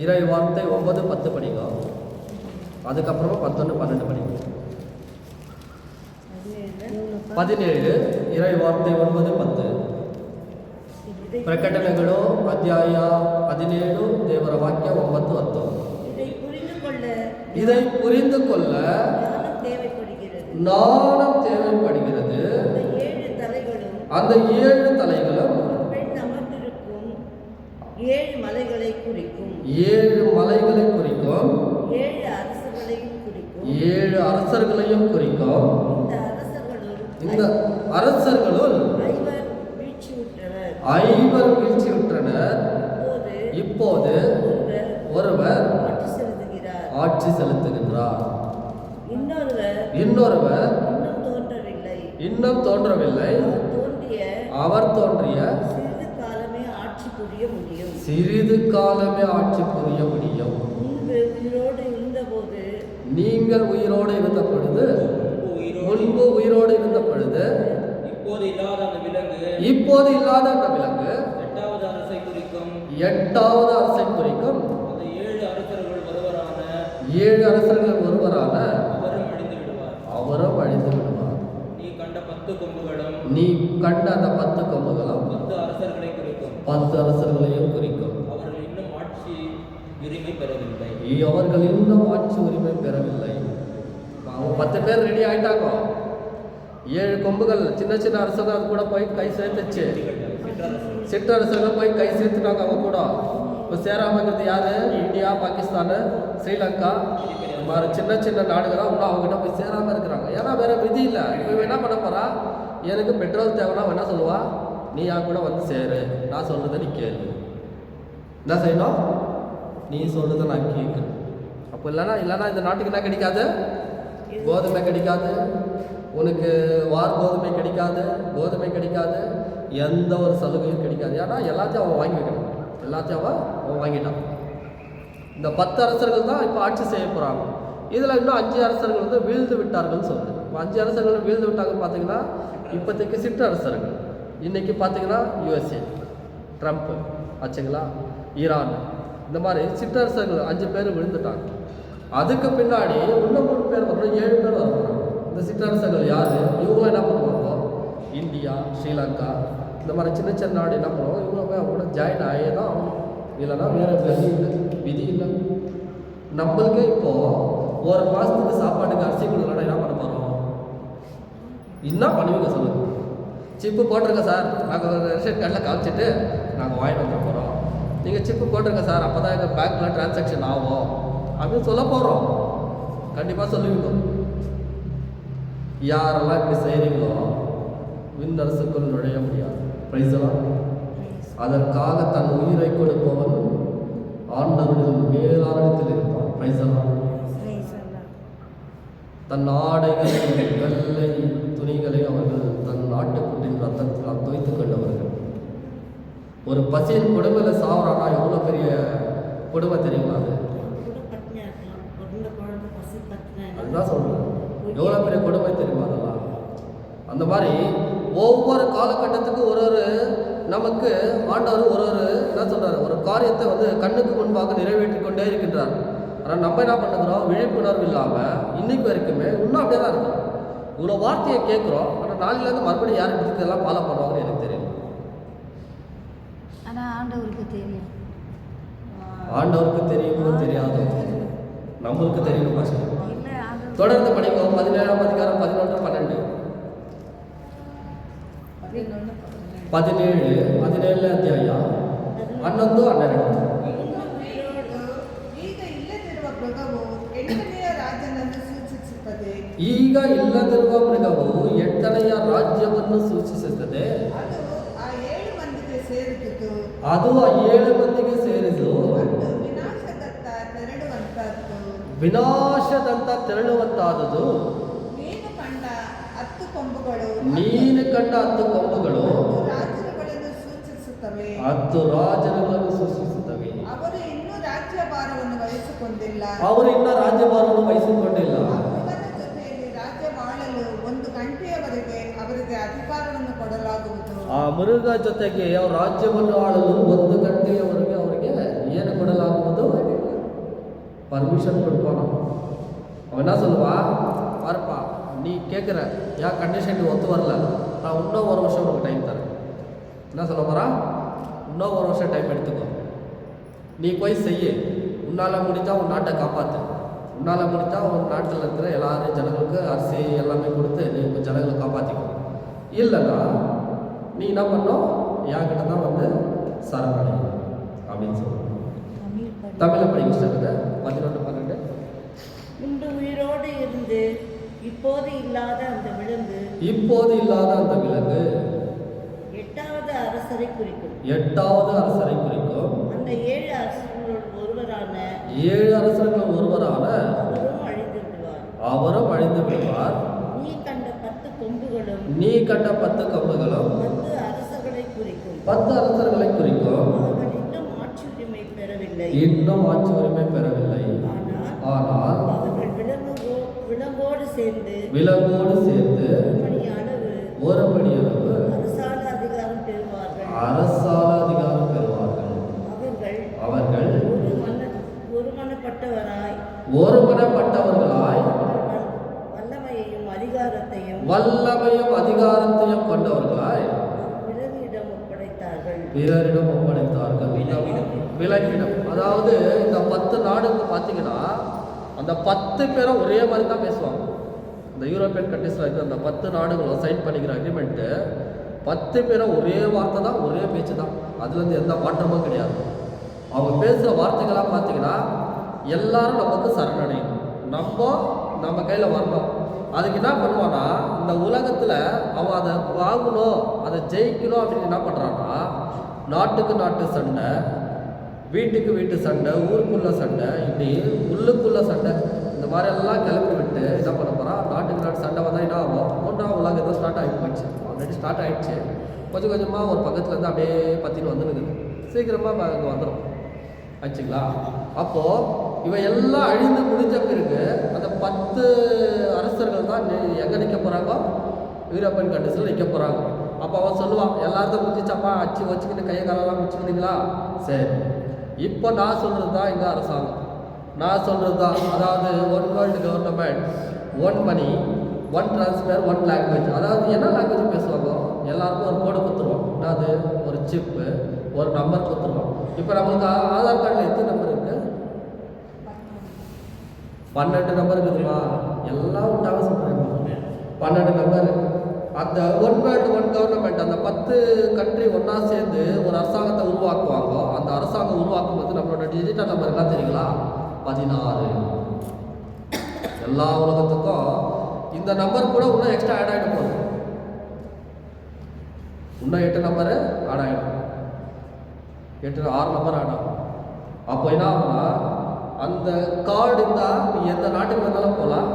இறை வார்த்தை 9-10 படிங்க. அதுக்கப்புறமா 11-12 படிங்க. 17 இறை வார்த்தை 9-10. ಪ್ರಕಟಣೆಗಳು ಅಧ್ಯಾಯ 17 ದೇವರ ವಾಕ್ಯ 9-10. இதை புரிந்து கொள்ள ஞானம் தேவைப்படுகிறது. அந்த 7 தலைகளும் 7 மலைகளை குறிக்கும். 7 மலைகளை குறிக்கும். 7 அரசர்களையும் குறிக்கும். 7 அரசர்களையும் குறிக்கும். இந்த அரசர்களுள் 5 வீழ்ச்சியுற்றனர். இப்போது ஒருவர் ஆட்சி செலுத்துகின்றார். இன்னொருவர் இன்னும் தோன்றவில்லை. அவர் தோன்றிய சிறிது காலமே ஆட்சி புரிய முடியும். நீங்கள் உயிரோடு இருந்த பொழுது, முன்பு உயிரோடு இருந்த பொழுது, இப்போது இல்லாத அந்த விலங்கு 8வது அரசை குறிக்கும். 8வது அரசை குறிக்கும். அந்த 7 அரசர்கள் ஒருவரான 7 அரசர்கள் ஒருவரான அவரும் அழிந்து விடுவார். நீ கண்ட அந்த 10 கொம்புகளும் 10 அரசர்களை குறிக்கும். 10 அரசர்களையும் குறிக்கும். அவர்கள் இன்னும் ஆட்சி உரிமை பெறவில்லை. 10 பேர் ரெடி ஆயிட்டாங்க. 7 கொம்புகள் சின்ன சின்ன அரசர்கள் அது கூட போய் கை சேர்த்துச்சு. சிற்றரசர்கள் போய் கை சேர்த்துட்டாங்க அவங்க கூட. இப்போ சேராமங்கிறது யாரு? இந்தியா, பாகிஸ்தான், ஸ்ரீலங்கா மாதிரி சின்ன சின்ன நாடுகளாக இன்னும் அவங்ககிட்ட போய் சேராமல் இருக்கிறாங்க. ஏன்னா வேற விதி இல்லை. இப்போ என்ன பண்ண போறா? எனக்கு பெட்ரோல் தேவைன்னா என்ன சொல்லுவா? நீ என் கூட வந்து சேரு, நான் சொல்றதை நீ கேளு. என்ன செய்யணும்? நீ சொல்றதை நான் கேட்கணும். அப்போ இல்லைன்னா இந்த நாட்டுக்கு என்ன கிடைக்காது? கோதுமை கிடைக்காது, உனக்கு கோதுமை கிடைக்காது, எந்த ஒரு சலுகையும் கிடைக்காது. ஏன்னா எல்லாத்தையும் அவன் வாங்கி வைக்கணும். எல்லாத்தையும் அவன் வாங்கிட்டான். இந்த 10 அரசர்கள் தான் இப்போ ஆட்சி செய்ய போகிறாங்க. இதில் இன்னும் 5 அரசர்கள் வந்து வீழ்ந்து விட்டார்கள்னு சொல்லுது. இப்போ 5 அரசர்கள் வீழ்ந்து விட்டாங்கன்னு பார்த்தீங்கன்னா, இப்போதைக்கு சிற்றரசர்கள். இன்றைக்கி பார்த்தீங்கன்னா USA, ட்ரம்ப் ஆச்சுங்களா, ஈரான், இந்த மாதிரி சிற்றரசர்கள் 5 பேர் விழுந்துட்டாங்க. அதுக்கு பின்னாடி இன்னும் 3 பேர் வரணும், 7 பேர் வர போகிறாங்க. இந்த சிற்றரசர்கள் யார்? இவங்களும் என்ன பண்ணுவாங்க? இந்தியா, ஸ்ரீலங்கா இந்த மாதிரி சின்ன சின்ன நாடு என்ன பண்ணுவோம்? இவங்க போய் அவங்க கூட ஜாயின் ஆகி தான் ஆகணும். இல்லைன்னா வேறு விதி இல்லை. நம்மளுக்கே இப்போது ஒரு மாதத்துக்கு சாப்பாட்டுக்கு அரிசி கொடுக்கலன்னா என்ன பண்ண போகிறோம்? என்ன பண்ணுவீங்க சொல்லுங்கள்? சிப்பு போட்டிருக்க சார், நாங்கள் ரேஷன் கார்டில் காமிச்சிட்டு நாங்கள் வாங்கிட்டு வந்துட போகிறோம். நீங்கள் சிப்பு போட்டிருக்க சார், அப்போ தான் எங்கள் பேங்க்கில் டிரான்சாக்ஷன் ஆகும் அப்படின்னு சொல்ல போகிறோம். கண்டிப்பாக சொல்லுவீங்க. யாரெல்லாம் இப்படி செய்கிறீங்களோ விண்ணரசுக்குள் நுழைய முடியாது. பிரைஸ் எல்லாம் அதற்காக தன் உயிரை கொடுப்பவன் ஆண்டவரில் மேலானத்தில் இருப்பான். பிரைஸ் எல்லாம் தன் ஆடைகளை வெள்ளை துணிகளை அவர்கள் தன் நாட்டுக்குட்டின் ரத்தத்தில் துவைத்துக் கொண்டவர்கள். ஒரு பசியின் கொடுமையில் சாவரானா எவ்வளோ பெரிய கொடுமை தெரியுமா? அதுதான் சொல்றேன், எவ்வளோ பெரிய கொடுமை தெரியுமா அதெல்லாம். அந்த மாதிரி ஒவ்வொரு காலகட்டத்துக்கும் ஒரு நமக்கு ஆண்டவர் என்ன சொல்றாரு, ஒரு காரியத்தை கண்ணுக்கு முன்பாக நிறைவேற்றி கொண்டே இருக்கின்றார். ஆனால் நம்ம என்ன பண்ணுகிறோம், விழிப்புணர்வு இல்லாமல் இன்னைக்கு வரைக்குமே இன்னும் அப்படியே தான் இருக்கும். இவ்வளோ வார்த்தையை கேட்குறோம், ஆனால் நாளிலேருந்து மறுபடியும் யார் இதெல்லாம் ஃபாலோ பண்ணுவாங்கன்னு எனக்கு தெரியும். ஆனால் ஆண்டவருக்கு தெரியும். ஆண்டவருக்கு தெரியும், தெரியாது நம்மளுக்கு தெரியணும். இல்லை, ஆண்டவர் தொடர்ந்து படிக்கும் 17ஆம் அதிகாரம் 11, 12, 17 17 ಅಧ್ಯಾಯ 11, 12. ಈಗ ಇಲ್ಲದಿರುವ ಮೃಗವು 8ನೆಯ ರಾಜ್ಯವನ್ನು ಸೂಚಿಸುತ್ತದೆ. ಅದು ಆ 7 ಮಂದಿಗೆ ಸೇರಿದು ವಿನಾಶದಂತ ತೆರಳುವಂತಾದುದು. ನೀನು ಕಂಡ 10 ಕೊಂಬುಗಳು 10 ರಾಜರುಗಳನ್ನು ಸೂಚಿಸುತ್ತವೆ. ಅವರು ಇನ್ನೂ ರಾಜ್ಯಭಾರವನ್ನು ವಹಿಸಿಕೊಂಡಿಲ್ಲ. ಆ ಮೃಗ ಜೊತೆಗೆ ಅವ್ರ ರಾಜ್ಯವನ್ನು ಆಳಲು 1 ಗಂಟೆಯವರೆಗೆ ಅವರಿಗೆ ಏನು ಕೊಡಲಾಗುವುದು? பர்மிஷன் கொடுப்பானோ. அவன் என்ன சொல்லுவான், பாருப்பா நீ கேட்குற ஏன் கண்டிஷன் நீ ஒத்து வரல, நான் இன்னும் 1 வருஷம் உனக்கு டைம் தரேன். என்ன சொல்ல போகிறான், இன்னும் 1 வருஷம் டைம் எடுத்துக்கோ, நீ போய் செய்ய, உன்னால் முடித்தா உன் நாட்டை காப்பாற்று, உன்னால் முடித்தா உன் நாட்டில் இருக்கிற எல்லாரும் ஜனங்களுக்கு அரிசி எல்லாமே கொடுத்து நீ உங்கள் ஜனங்களை காப்பாற்றிக்கோ. இல்லைன்னா நீ என்ன பண்ணோம், என்கிட்ட தான் சரணடையும் அப்படின்னு சொல்லுவான். தமிழை படிக்க 11, 12. முன்பு உயிரோடு இருந்து இப்போது இல்லாத அந்த விலங்கு 8வது அரசரை குறிக்கும். அந்த 7 அரசர்களுள் ஒருவரான அவரும் அழிந்து விடுவார். நீ கண்ட 10 கொம்புகளும் 10 அரசர்களை குறிக்கும். இன்னும் ஆட்சி உரிமை பெறவில்லை. ஆனால் அவர்கள் விலங்கோடு சேர்ந்து ஒரு மணி அளவு அரசால அதிகாரம் பெறுவார்கள். அவர்கள் ஒருமனப்பட்டவர்களாய் வல்லமையும் அதிகாரத்தையும் கொண்டவர்களாய் பிறரிடம் ஒப்படைத்தார்கள். விலங்கிடம், அதாவது இந்த 10 நாடுங்க பார்த்தீங்கன்னா அந்த 10 பேரும் ஒரே மாதிரி தான் பேசுவாங்க. இந்த யூரோப்பியன் கண்ட்ரீஸில் இருக்கிற அந்த 10 நாடுகளும் சைன் பண்ணிக்கிற அக்ரிமெண்ட்டு 10 பேரும் ஒரே வார்த்தை தான், ஒரே பேச்சு தான், அதுலேருந்து எந்த மாற்றமும் கிடையாது. அவங்க பேசுகிற வார்த்தைகளாக பார்த்தீங்கன்னா எல்லாரும் நமக்கு சரணடையணும், நம்ம கையில் வரணும். அதுக்கு என்ன பண்ணுவான்னா, இந்த உலகத்தில் அவன் அதை வாங்கணும், அதை ஜெயிக்கணும் அப்படின்னு என்ன பண்ணுறான்னா, நாட்டுக்கு நாட்டு சண்டை, வீட்டுக்கு வீட்டு சண்டை, ஊருக்குள்ள சண்டை, இப்படி உள்ளுக்குள்ள சண்டை, இந்த மாதிரி எல்லாம் கிளப்பி விட்டு என்ன பண்ண போகிறான், நாட்டுக்கு நாட்டு சண்டை வந்தால் என்ன ஆகும், 3ஆம் உலகத்தை ஸ்டார்ட் ஆகி போச்சு. ஆல்ரெடி ஸ்டார்ட் ஆகிடுச்சு. கொஞ்சம் கொஞ்சமாக ஒரு பக்கத்துலேருந்து அப்படியே பற்றின்னு வந்துருக்குது, சீக்கிரமாக அங்கே வந்துடும் ஆச்சுங்களா. அப்போது இவன் எல்லாம் அழிந்து முடிஞ்ச பிறகு அந்த 10 அரசர்கள் தான் எங்கே நிற்க போகிறாங்கோ, யூரோப்பியன் கண்ட்ரீஸில் நிற்க போகிறாங்க. அப்போ அவன் சொல்லுவான், எல்லாத்தையும் முடிச்சாப்பா, அச்சு வச்சுக்கிட்டு கையை காலெல்லாம் முடிச்சுக்கிட்டீங்களா, சரி இப்போ நான் சொல்கிறது தான் எங்கள் அரசாங்கம், நான் சொல்கிறது தான், அதாவது 1 வேர்ல்டு கவர்மெண்ட், 1 மணி, 1 டிரான்ஸ்ஃபர், 1 லாங்குவேஜ். அதாவது என்ன லாங்குவேஜ் பேசுவாங்க, எல்லாருக்கும் ஒரு கோடு கொடுத்துருவோம், அதாவது ஒரு சிப்பு, ஒரு நம்பர் கொடுத்துருவோம். இப்போ நம்மளுக்கு ஆதார் கார்டில் எத்தனை நம்பர் இருக்குது? 12 நம்பர் இருக்குதுமா, எல்லாம் உண்டாக சொல்கிறேன், 12 நம்பர். அந்த 1 வேர்ல்டு 1 கவர்மெண்ட், அந்த 10 கண்ட்ரி ஒன்றா சேர்ந்து ஒரு அரசாங்கத்தை உருவாக்குவாங்க. அந்த அரசாங்கம் உருவாக்கும் போது நம்மளோட டிஜிட்டல் நம்பர் என்ன தெரியுங்களா, 16. எல்லா உலகத்துக்கும் இந்த நம்பர் கூட இன்னும் எக்ஸ்ட்ரா ஆட் ஆகிடும் போகுது. இன்னும் 8 நம்பரு ஆட் ஆகிடும். 6 நம்பர் ஆட் ஆகும். அப்போ என்ன ஆகும்னா அந்த கார்டு இருந்தால் நீ எந்த நாட்டுக்கு வேணாலும் போகலாம்,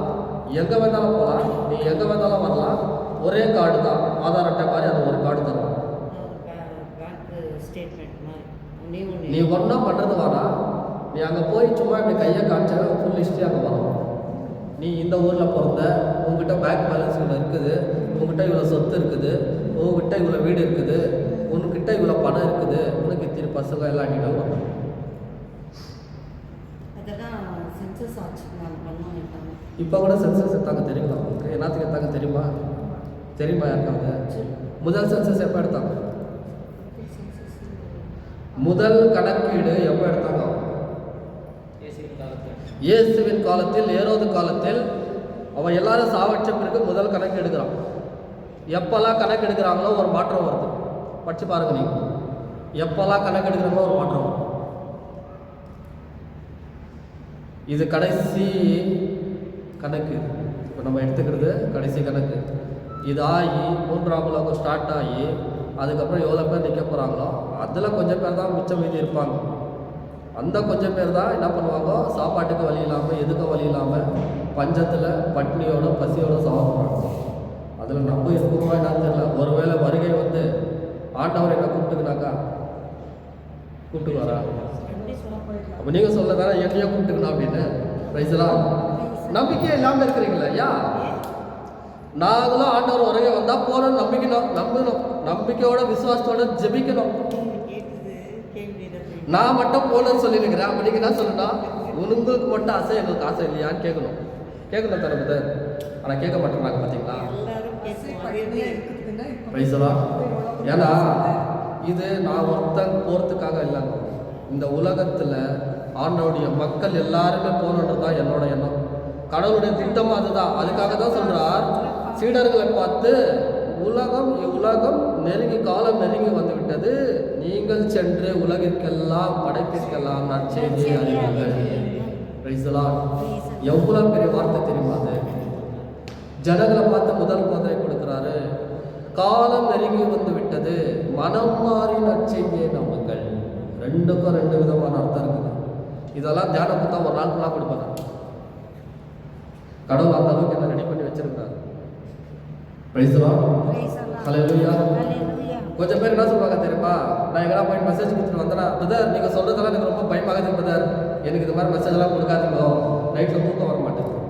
எங்கே வேணாலும் போகலாம், நீ எங்கே வேணாலும் வரலாம். ஒரே கார்டு தான், ஆதார் அட்டை மாதிரி அது ஒரு கார்டு தரும். பேங்க் ஸ்டேட்மெண்ட் மாதிரி நீ ஒன்றும் பண்ணுறது வேணாம். நீ அங்கே போய் சும்மா இப்படி கையை காமிச்சா ஃபுல் ஹிஸ்ட்ரி அங்கே வரும். நீ இந்த ஊரில் பிறந்த, உங்ககிட்ட பேங்க் பேலன்ஸ் இவ்வளோ இருக்குது, உங்ககிட்ட இவ்வளோ சொத்து இருக்குது, உங்ககிட்ட இவ்வளோ வீடு இருக்குது, உன்கிட்ட இவ்வளோ பணம் இருக்குது, உனக்கு இத்தனை பசங்க எல்லா டீட்டெயிலும் வரும். அதெல்லாம் சென்சஸ் ஆச்சு நான் பண்ணோம். இப்போ கூட சென்சஸ் எடுத்தாங்க தெரியுங்களா உங்களுக்கு? என்னத்துக்கு எடுத்தாங்க தெரியுமா? யாருக்காவது? முதல் சென்சஸ் எப்போ எடுத்தாங்க? முதல் கணக்கீடு எப்போ எடுத்தாங்க? இயேசுவின் காலத்தில், ஏரோது காலத்தில். அவன் எல்லாரும் சாவடிச்ச பிறகு முதல் கணக்கு எடுக்கிறான். எப்பெல்லாம் கணக்கு எடுக்கிறாங்களோ ஒரு மாற்றம் வருது. படிச்சு பாருங்க நீங்க. எப்பெல்லாம் கணக்கு எடுக்கிறாங்களோ ஒரு மாற்றம் வரும். இது கடைசி கணக்கு. இப்போ நம்ம எடுத்துக்கிறது கடைசி கணக்கு. இது ஆகி 3ஆம் உலகம் ஸ்டார்ட் ஆகி அதுக்கப்புறம் எவ்வளோ பேர் நிற்க போகிறாங்களோ அதில் கொஞ்சம் பேர் தான் மிச்சம் மீதி இருப்பாங்க. அந்த கொஞ்சம் பேர் தான் என்ன பண்ணுவாங்க, சாப்பாட்டுக்கு வழி இல்லாமல், எதுக்கும் வழி இல்லாமல், பஞ்சத்தில் பட்னியோட பசியோட சாப்பிட்றாங்க. அதில் நம்ம இருக்குமா என்னன்னு தெரியல. ஒருவேளை வருகை வந்து ஆண்டவர் என்ன கூப்பிட்டுக்குனாக்கா கூப்பிட்டுக்குவாரா? அப்போ நீங்கள் சொல்ல தானே எங்கேயோ கூப்பிட்டுக்கணும் அப்படின்னு. ரைஸ்லாம் நம்பிக்கையே இல்லாமல் இருக்கிறீங்களா? ஐயா, நாங்களும் ஆண்டவர் வருகை வந்தால் போகணும், நம்பணும், நம்பிக்கையோட விசுவாசத்தோட ஜெபிக்கணும். நான் மட்டும் போகணும்னு சொல்லியிருக்கிறேன். அப்போ நீங்கள் என்ன சொல்லணும்? உங்களுக்கு மட்டும் ஆசை, எங்களுக்கு ஆசை இல்லையான்னு கேட்கணும் தரப்புது. ஆனால் கேட்க மாட்டேங்கிறாங்க. பார்த்தீங்களா? ரைஸ்லாம் ஏன்னா இது நான் ஒருத்தன் போகிறதுக்காக இல்லைங்க. இந்த உலகத்தில் ஆண்டவருடைய மக்கள் எல்லாருமே போகணுன்றது தான் என்னோட எண்ணம். கடவுளுடைய திட்டம் அதுதான். அதுக்காக தான் சொல்கிறார், சீடர்களை பார்த்து உலகம் நெருங்கி, காலம் நெருங்கி வந்து விட்டது, நீங்கள் சென்று உலகிற்கெல்லாம் படைப்பிற்கெல்லாம் நற்செய்தியை அறிவியுங்கள். எவ்வளோ பெரிய வார்த்தை தெரியுமா அது? ஜனங்களை பார்த்து முதல் போதனை கொடுக்குறாரு. காலம் நெருங்கி வந்து விட்டது, மனம் மாறி நற்செய்தியை நம்புங்கள். ரெண்டுக்கும் 2 விதமான அர்த்தம் இருக்குது. இதெல்லாம் தியானம் பார்த்தா ஒரு நாள் ஃபுல்லாக கொடுப்பாங்க. கடவுள் அந்த அளவுக்கு என்ன ரெடி பண்ணி வச்சிருக்காரு. கொஞ்சம் பேர் என்ன சொல்லுவாங்க தெரியுமா? நான் எங்கடா போய் மெசேஜ் கொடுத்துட்டு வந்தேன்னா, பிரதர் நீங்கள் சொல்கிறதெல்லாம் எனக்கு ரொம்ப பயமாகுது பிரதர், எனக்கு இது மாதிரி மெசேஜெல்லாம் கொடுக்காதீங்க, நைட்டில் தூக்கம் வர மாட்டேங்குது.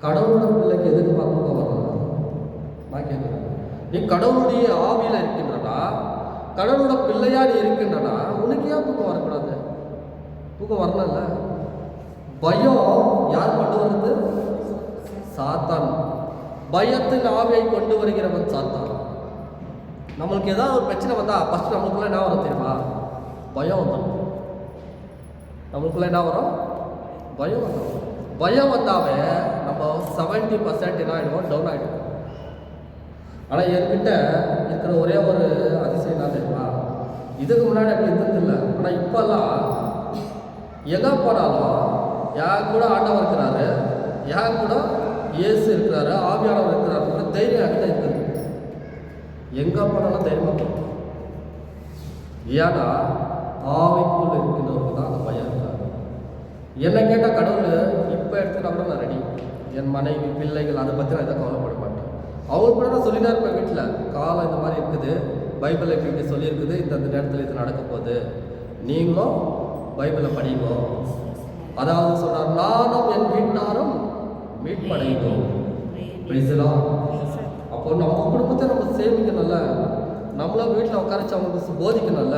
கடவுளோட பிள்ளைக்கு எதுக்கு தூக்கம் வரணும்? நான் கேட்குறேன். நீ கடவுளுடைய ஆவியில் இருக்கின்றனா, கடவுளோட பிள்ளையா நீ இருக்கின்றனா, உனக்கு ஏன் தூக்கம் வரக்கூடாது? தூக்கம் வரணும்ல. பயம் யார் கொண்டு வருது? சாத்தான். பயத்தின் ஆவியை கொண்டு வருகிறவன் சாத்தான். நம்மளுக்கு ஏதாவது ஒரு பிரச்சனை வந்தால் ஃபஸ்ட்டு நம்மளுக்குள்ள என்ன வரும் தெரியுமா? பயம் வந்துடும். நம்மளுக்குள்ள என்ன வரும்? பயம் வந்துடும். பயம் வந்தாவே நம்ம 70% என்ன ஆகிடுவோம்? டவுன் ஆகிடுவோம். ஆனால் என்கிட்ட இருக்கிற ஒரே ஒரு அதிசயம் என்ன தெரியுமா? இதுக்கு முன்னாடி அப்படி இருந்ததில்லை. ஆனால் இப்போல்லாம் எங்கே போனாலும் யார் கூட ஆண்டவர் இருக்கிறாரு, யார் கூட இயேசு இருக்கிறாரு, ஆவியானவர் இருக்கிறாரு, தைரியம் என்கிட்ட இருக்குது. எங்கே போனாலும் தைரியமாக போகும். ஏன்னா ஆவிக்குள் இருக்கிறவங்க தான் அந்த பயம் இருக்காரு. என்னை கேட்டால் கடவுள் இப்போ எடுத்துக்கிட்டா கூட நான் ரெடி. என் மனைவி, பிள்ளைகள், அதை பற்றி நான் எதாவது கவலைப்பட மாட்டேன். அவங்க கூட நான் சொல்லிதான் இருப்பேன் வீட்டில், காலம் இந்த மாதிரி இருக்குது, பைபிள் இப்படி சொல்லியிருக்குது, இந்த நேரத்தில் இது நடக்க போகுது, நீங்களும் பைபிளை படிங்க. அதாவது சொல்கிறார், நானும் என் வீட்டாரும் மீட்படைவோம். பேசலாம். அப்போ நம்ம குடும்பத்தை நம்ம சேமிக்கணும்ல, நம்மளும் வீட்டில் உட்காரச்சு அவங்களுக்கு போதிக்கணும்ல.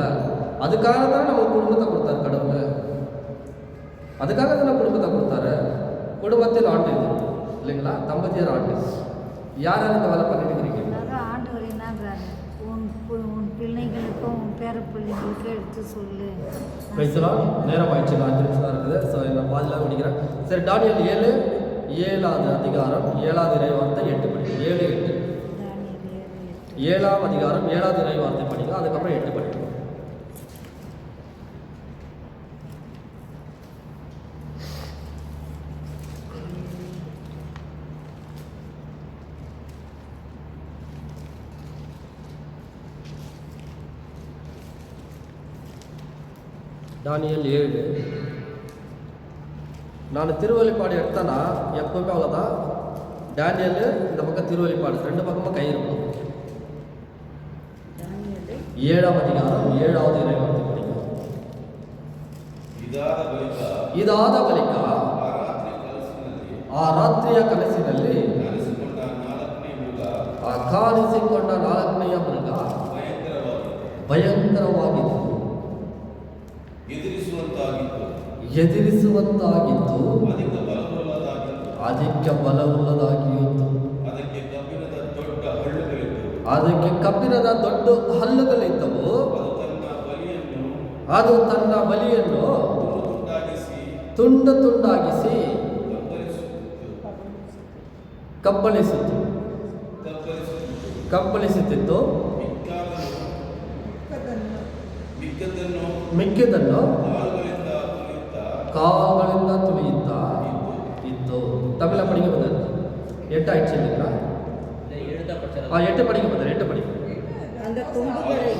அதுக்காக தான் நம்ம குடும்பத்தை கொடுத்தாரு கடவுள். அதுக்காக தானே குடும்பத்தை கொடுத்தாரு. குடும்பத்தில் ஆண்டு இது இல்லைங்களா? தம்பதியர் ஆண்டு. யார் யார் இந்த வேலை பண்ணிட்டு இருக்கிறீங்க? ஆண்டவர் என்னங்கிறாரு, உன் பிள்ளைங்களுக்கும் உன் பேர பிள்ளைங்களுக்கும் எடுத்து சொல்லு. பேசலாம். நேரம் ஆயிடுச்சு, 5 நிமிஷம் தான் இருக்குது. ஸோ நான் பாதிலாம் முடிக்கிறேன். சரி, தானியேல் 7வது அதிகாரம் 7வது இறைவார்த்தை 8 படிக்கும். 7:8. 7ஆம் அதிகாரம் 7வது இறைவார்த்தை படிக்கலாம். அதுக்கப்புறம் 8 படிக்கும். தானியேல் 7. நான் திருவெளிப்பாடு எடுத்தேன்னா எப்பவுமே அவ்வளோதான். டேனியல் இந்த பக்கம் திருவெளிப்பாடு 2 பக்கமும் கை இருக்கும். 7ஆம் அதிகாரம் 7வது இறைவார்த்தை படிக்கும். ಇದಾದ ಬಳಿಕ ಆ ರಾತ್ರಿಯ ಕನಸಿನಲ್ಲಿ ಕಾಣಿಸಿಕೊಂಡ 4ನೆಯ ಮೃಗ ಭಯಂಕರವಾಗಿತ್ತು, ಎದುರಿಸುವಂತಾಗಿತ್ತು, ಅದಕ್ಕೆ ಬಲವುಳ್ಳದಾಗಿತ್ತು. ಅದಕ್ಕೆ ಕಬ್ಬಿಣದ ದೊಡ್ಡ ಹಲ್ಲುಗಳಿದ್ದವು. ಅದು ತನ್ನ ಬಲಿಯನ್ನು ತುಂಡು ತುಂಡಾಗಿಸಿ ಕಬ್ಬಳಿಸುತ್ತಿತ್ತು. ಮಿಕ್ಕಿದ್ದನ್ನು கால்களில் துளியுத்தா இத்தோ. தமிழ படிக்க பதில் 8 ஆயிடுச்சு இல்லைங்களா? 8 படிக்க பதில் 8 படிக்க. அந்த கொம்புகளை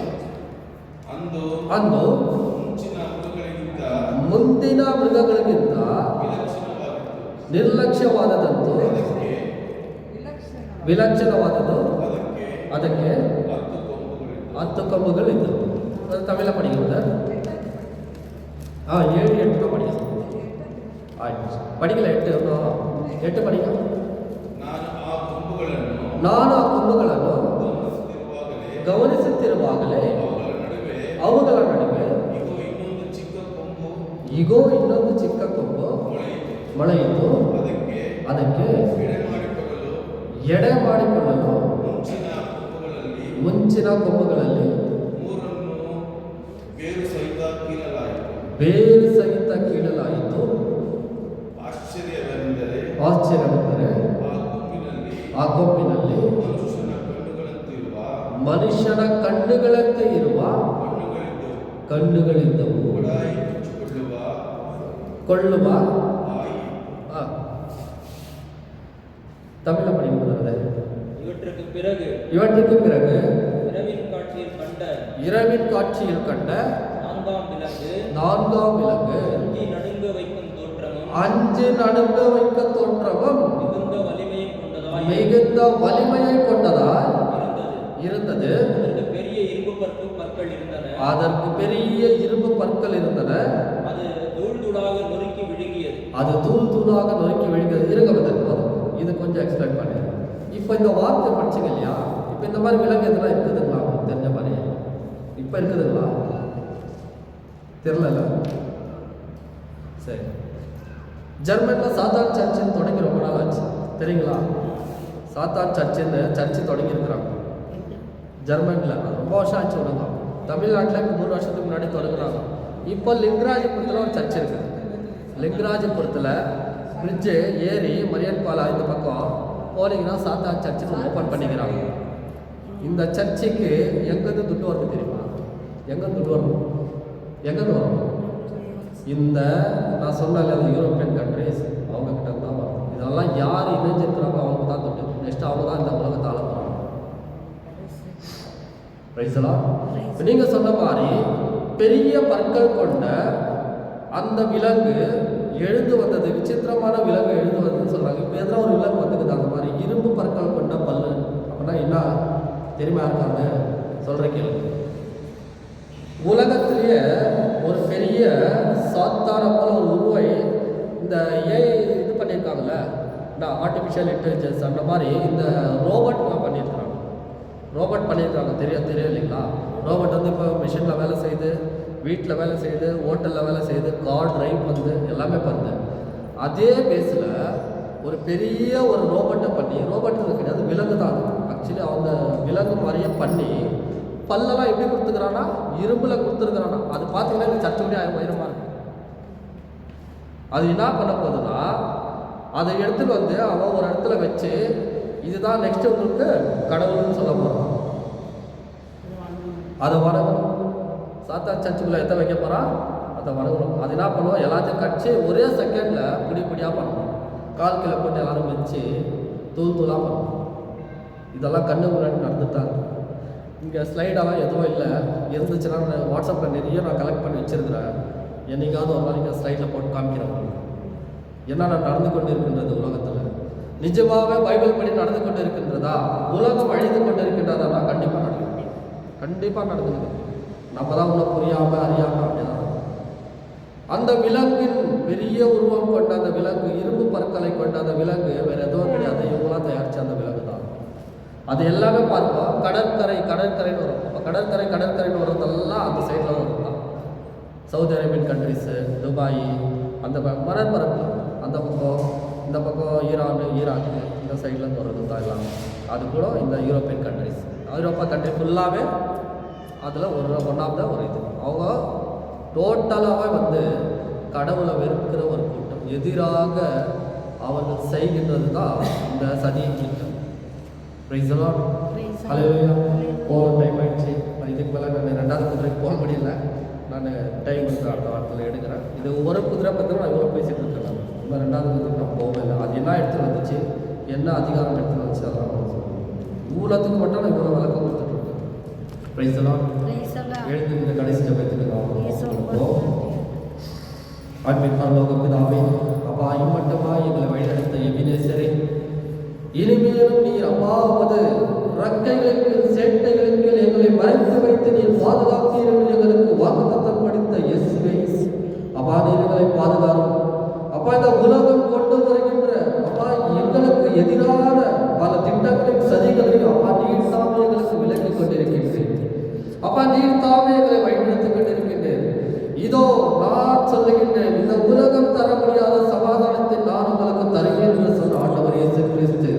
ಅಂದು ಮುಂದಿನ ಮೃಗಗಳಿಗಿಂತ ನಿರ್ಲಕ್ಷ್ಯವಾದದಂತೂ ವಿಲಕ್ಷಣವಾದದ್ದು. ಅದಕ್ಕೆ 10 ಕೊಂಬುಗಳಿದ್ದವು. ತಮಿಳ படிக்கிறது 7 8 தான் படிக்க படிக்கல 8 படிக்க. ನಾನು ಆ ಕೊಂಬುಗಳನ್ನು ಗಮನಿಸುತ್ತಿರುವಾಗಲೇ ಅವುಗಳ ನಡುವೆ ಈಗೋ ಇನ್ನೊಂದು ಚಿಕ್ಕ ಕೊಂಬು ಮೊಳೆಯಿತು. ಅದಕ್ಕೆ ಎಡೆ ಮಾಡಿಕೊಳ್ಳಲು ಮುಂಚಿನ ಕೊಂಬುಗಳಲ್ಲಿ ಬೇರು ಸಹಿತ ಕೀಳಲಾಯಿತು. ಆಶ್ಚರ್ಯವೆಂದರೆ ಆ ಕೊಂಬಿನಲ್ಲಿ ಮನುಷ್ಯನ ಕಣ್ಣುಗಳಂತೆ ಇರುವ ಕಣ್ಣುಗಳಿದ್ದವು. ಕೊಳ್ಳುವ தமிழ படிக்கிறது. இவற்றுக்கு பிறகு இரவின் காட்சியில் கண்ட 4ஆம் விலங்கு அஞ்சு நடுங்க வைக்க தோற்றமும் மிகுந்த வலிமையை கொண்டதாய் இருந்தது. அதற்கு பெரிய இரும்பு பற்கள் இருந்தன. அது தூள் தூளாக நொறுக்கி விழுங்கியது. இருங்க போதும், இது கொஞ்சம் எக்ஸ்பிளைன் பண்ணு. இப்போ இந்த வார்த்தை படிச்சுங்க இல்லையா? இப்போ இந்த மாதிரி விலங்கு எதெல்லாம் இருக்குதுங்களா? தெரிஞ்ச மாதிரி இப்போ இருக்குதுங்களா? தெரியல. சரி, ஜெர்மனில் சாத்தான் சர்ச்சுன்னு தொடங்கி ரொம்ப நாள் ஆச்சு தெரியுங்களா? சாத்தான் சர்ச்சு தொடங்கி இருக்கிறாங்க ஜெர்மனில். ரொம்ப வருஷம் ஆச்சு விடுங்க. தமிழ்நாட்டில் இப்போ 3 வருஷத்துக்கு முன்னாடி தொடங்குறாங்க. இப்போ லிங்கராஜபுரத்தில் ஒரு சர்ச் இருக்குது. லிங்கராஜபுரத்தில் பிரிட்ஜு ஏறி மரியன் பாலா இந்த பக்கம் போனீங்கன்னா சாத்தான் சர்ச்சுன்னு ஓப்பன் பண்ணிக்கிறாங்க. இந்த சர்ச்சுக்கு எங்கேருந்து துட்டு வருது தெரியுமா? எங்கே துட்டு வரணும்? எங்கேருந்து வரும்? இந்த நான் சொன்னால யூரோப்பியன் கண்ட்ரிஸ் அவங்கக்கிட்ட தான் வரும். இதெல்லாம் யார் இணைஞ்சிருக்கிறாங்க அவங்க தான் துட்டு. நெக்ஸ்ட் அவங்க தான் இந்த உலகத்தை ஆள போகிறாங்க. ரைசலாம். நீங்கள் சொன்ன மாதிரி பெரிய பற்கள் கொண்ட அந்த விலங்கு எழுந்து வந்தது. விசித்திரமான விலங்கு எழுந்து வந்ததுன்னு சொல்கிறாங்க. இப்போ எதனா ஒரு விலங்கு வந்துக்குது அந்த மாதிரி இரும்பு பற்கள் கொண்ட பல்லு. அப்படின்னா என்ன தெரியுமா இருக்காங்க? சொல்கிற கேள்வி. உலகத்திலேயே ஒரு பெரிய சாத்தான போல ஒரு உருவை இந்த இது பண்ணியிருக்காங்கல்ல, இந்த ஆர்டிஃபிஷியல் இன்டெலிஜென்ஸ் அந்த மாதிரி இந்த ரோபோட்லாம் பண்ணியிருக்கிறாங்க. தெரியும் இல்லைங்களா? ரோபோட் வந்து இப்போ மிஷினில் வேலை செய்யுது, வீட்டில் வேலை செய்யுது, ஹோட்டலில் வேலை செய்யுது, கார் டிரைவ் பண்ணுது, எல்லாமே பண்ணுது. அதே பேஸில் ஒரு பெரிய ஒரு ரோபோட்டை பண்ணி, ரோபோட்டு கிடையாது விலங்கு தான், ஆக்சுவலி அவங்க விலங்கு மாதிரியே பண்ணி பல்லெல்லாம் எப்படி கொடுத்துக்கிறான்னா இரும்பில் கொடுத்துருக்குறானா. அது பார்த்தீங்கன்னா இந்த சர்ச்சுடைய உயரமாக இருக்கு. அது என்ன பண்ண போகுதுன்னா அதை எடுத்துகிட்டு வந்து அவன் ஒரு இடத்துல வச்சு இதுதான் நெக்ஸ்ட் உங்களுக்கு கடவுள்னு சொல்ல போகிறான். அதை வணங்கணும். சாத்தான் சர்ச்சுக்குள்ளே எத்த வைக்க போகிறான், அதை வணங்கணும். அது என்ன பண்ணுவோம், எல்லாத்தையும் கட்சி ஒரே செகண்டில் பிடியாக பண்ணணும். கால் கீழே போட்டு எல்லாரும் வச்சு தூளாக பண்ணணும். இதெல்லாம் கண்ணு முன்னாடி நடந்துட்டாங்க. இங்கே ஸ்லைடெல்லாம் எதுவும் இல்லை. இருந்துச்சுன்னா வாட்ஸ்அப்பில் நிறைய நான் கலெக்ட் பண்ணி வச்சுருக்கிறேன். என்னைக்காவது ஒரு நாளைக்கு ஸ்லைடில் போட்டு காமிக்கிறேன். என்னென்ன நடந்து கொண்டு இருக்கின்றது உலகத்தில்? நிஜமாகவே பைபிள் படி நடந்து கொண்டு இருக்கின்றதா? உலகம் அழிந்து கொண்டு இருக்கின்றதா? நான் கண்டிப்பாக நடந்துக்கிறேன், கண்டிப்பாக நடந்துக்கிறேன். நம்ம தான் இன்னும் புரியாமல் அறியாமல் அப்படிதான். அந்த விலங்கின் பெரிய உருவம் கொண்ட அந்த விலங்கு, இரும்பு பற்களை கொண்ட அந்த விலங்கு வேறு எதுவும் கிடையாது, இவங்களாம் தயாரித்த அந்த விலங்கு தான். அது எல்லாமே பாருப்பா, கடற்கரைன்னு வரும். அப்போ கடற்கரைன்னு வரதெல்லாம் அந்த சைடில் வரும் தான். சவுதி அரேபியன் கண்ட்ரிஸு, துபாய், அந்த மணற்பரப்பு அந்த பக்கம், இந்த பக்கம் ஈராக்கு இந்த சைடில் வர்றது தான் எல்லாம். அது கூட இந்த யூரோப்பியன் கண்ட்ரிஸ், ஐரோப்பா கண்ட்ரி ஃபுல்லாகவே அதில் ஒன் ஆஃப் த ஒரு இது. அவங்க டோட்டலாகவே கடவுளை வெறுக்கிற ஒரு கூட்டம், எதிராக அவர்கள் செய்கின்றது தான் இந்த சதியின் திட்டம். Praise the Lord. ஹல்லேலூயா. போகிற டைம் ஆகிடுச்சு. இதுக்கு மேலே நான் 2வது குதிரைக்கு போக முடியல. நான் டைம் அடுத்த வாரத்தில் எடுக்கிறேன். இது ஒரு குதிரை பற்றி நான் இவ்வளோ பேசிகிட்டு இருக்கேன். நான் 2வது குதிரைக்கு நான் போகவே இல்லை. அது என்ன எடுத்துகிட்டு வந்துச்சு, என்ன அதிகாரம் எடுத்துகிட்டு வந்துச்சு, அதெல்லாம் நான் சொல்லுவேன். மூலத்துக்கு மட்டும் நான் இவ்வளோ விளக்கம் கொடுத்துட்ருக்கேன். Price the Lord. எழுந்து இந்த கடைசி ஜெபத்துக்கு நான் அன்பின் பரலோக பிதாவே, அப்பா இம்மட்டமா எங்களை வழிநடத்த எபினேசரே, இனிமேலும் நீர் அப்பா உமது ரக்கைகளுக்கு சேட்டைகளின் கீழ் எங்களை மறைத்து வைத்து நீர் பாதுகாப்பீர் என்று எங்களுக்கு வாக்குத்தத்தம் படித்த இயேசுவே, அப்பா நீர் எங்களை பாதுகாரும். அப்பா இந்த உலகம் கொண்டு வருகின்ற அப்பா எங்களுக்கு எதிரான பல திட்டங்களையும் சதிகளையும் அப்பா நீர் தாமே எங்களுக்கு விலக்கிக் கொண்டிருக்கின்றேன். அப்பா நீர் தாமே எங்களை வழிநடத்திக் கொண்டிருக்கின்றேன். இதோ நான் சொல்லுகின்றேன், இந்த உலகம் தர முடியாத சமாதானத்தை நான் உங்களுக்கு தருகிறேன் என்று சொன்ன ஆண்டவர் இயேசு கிறிஸ்து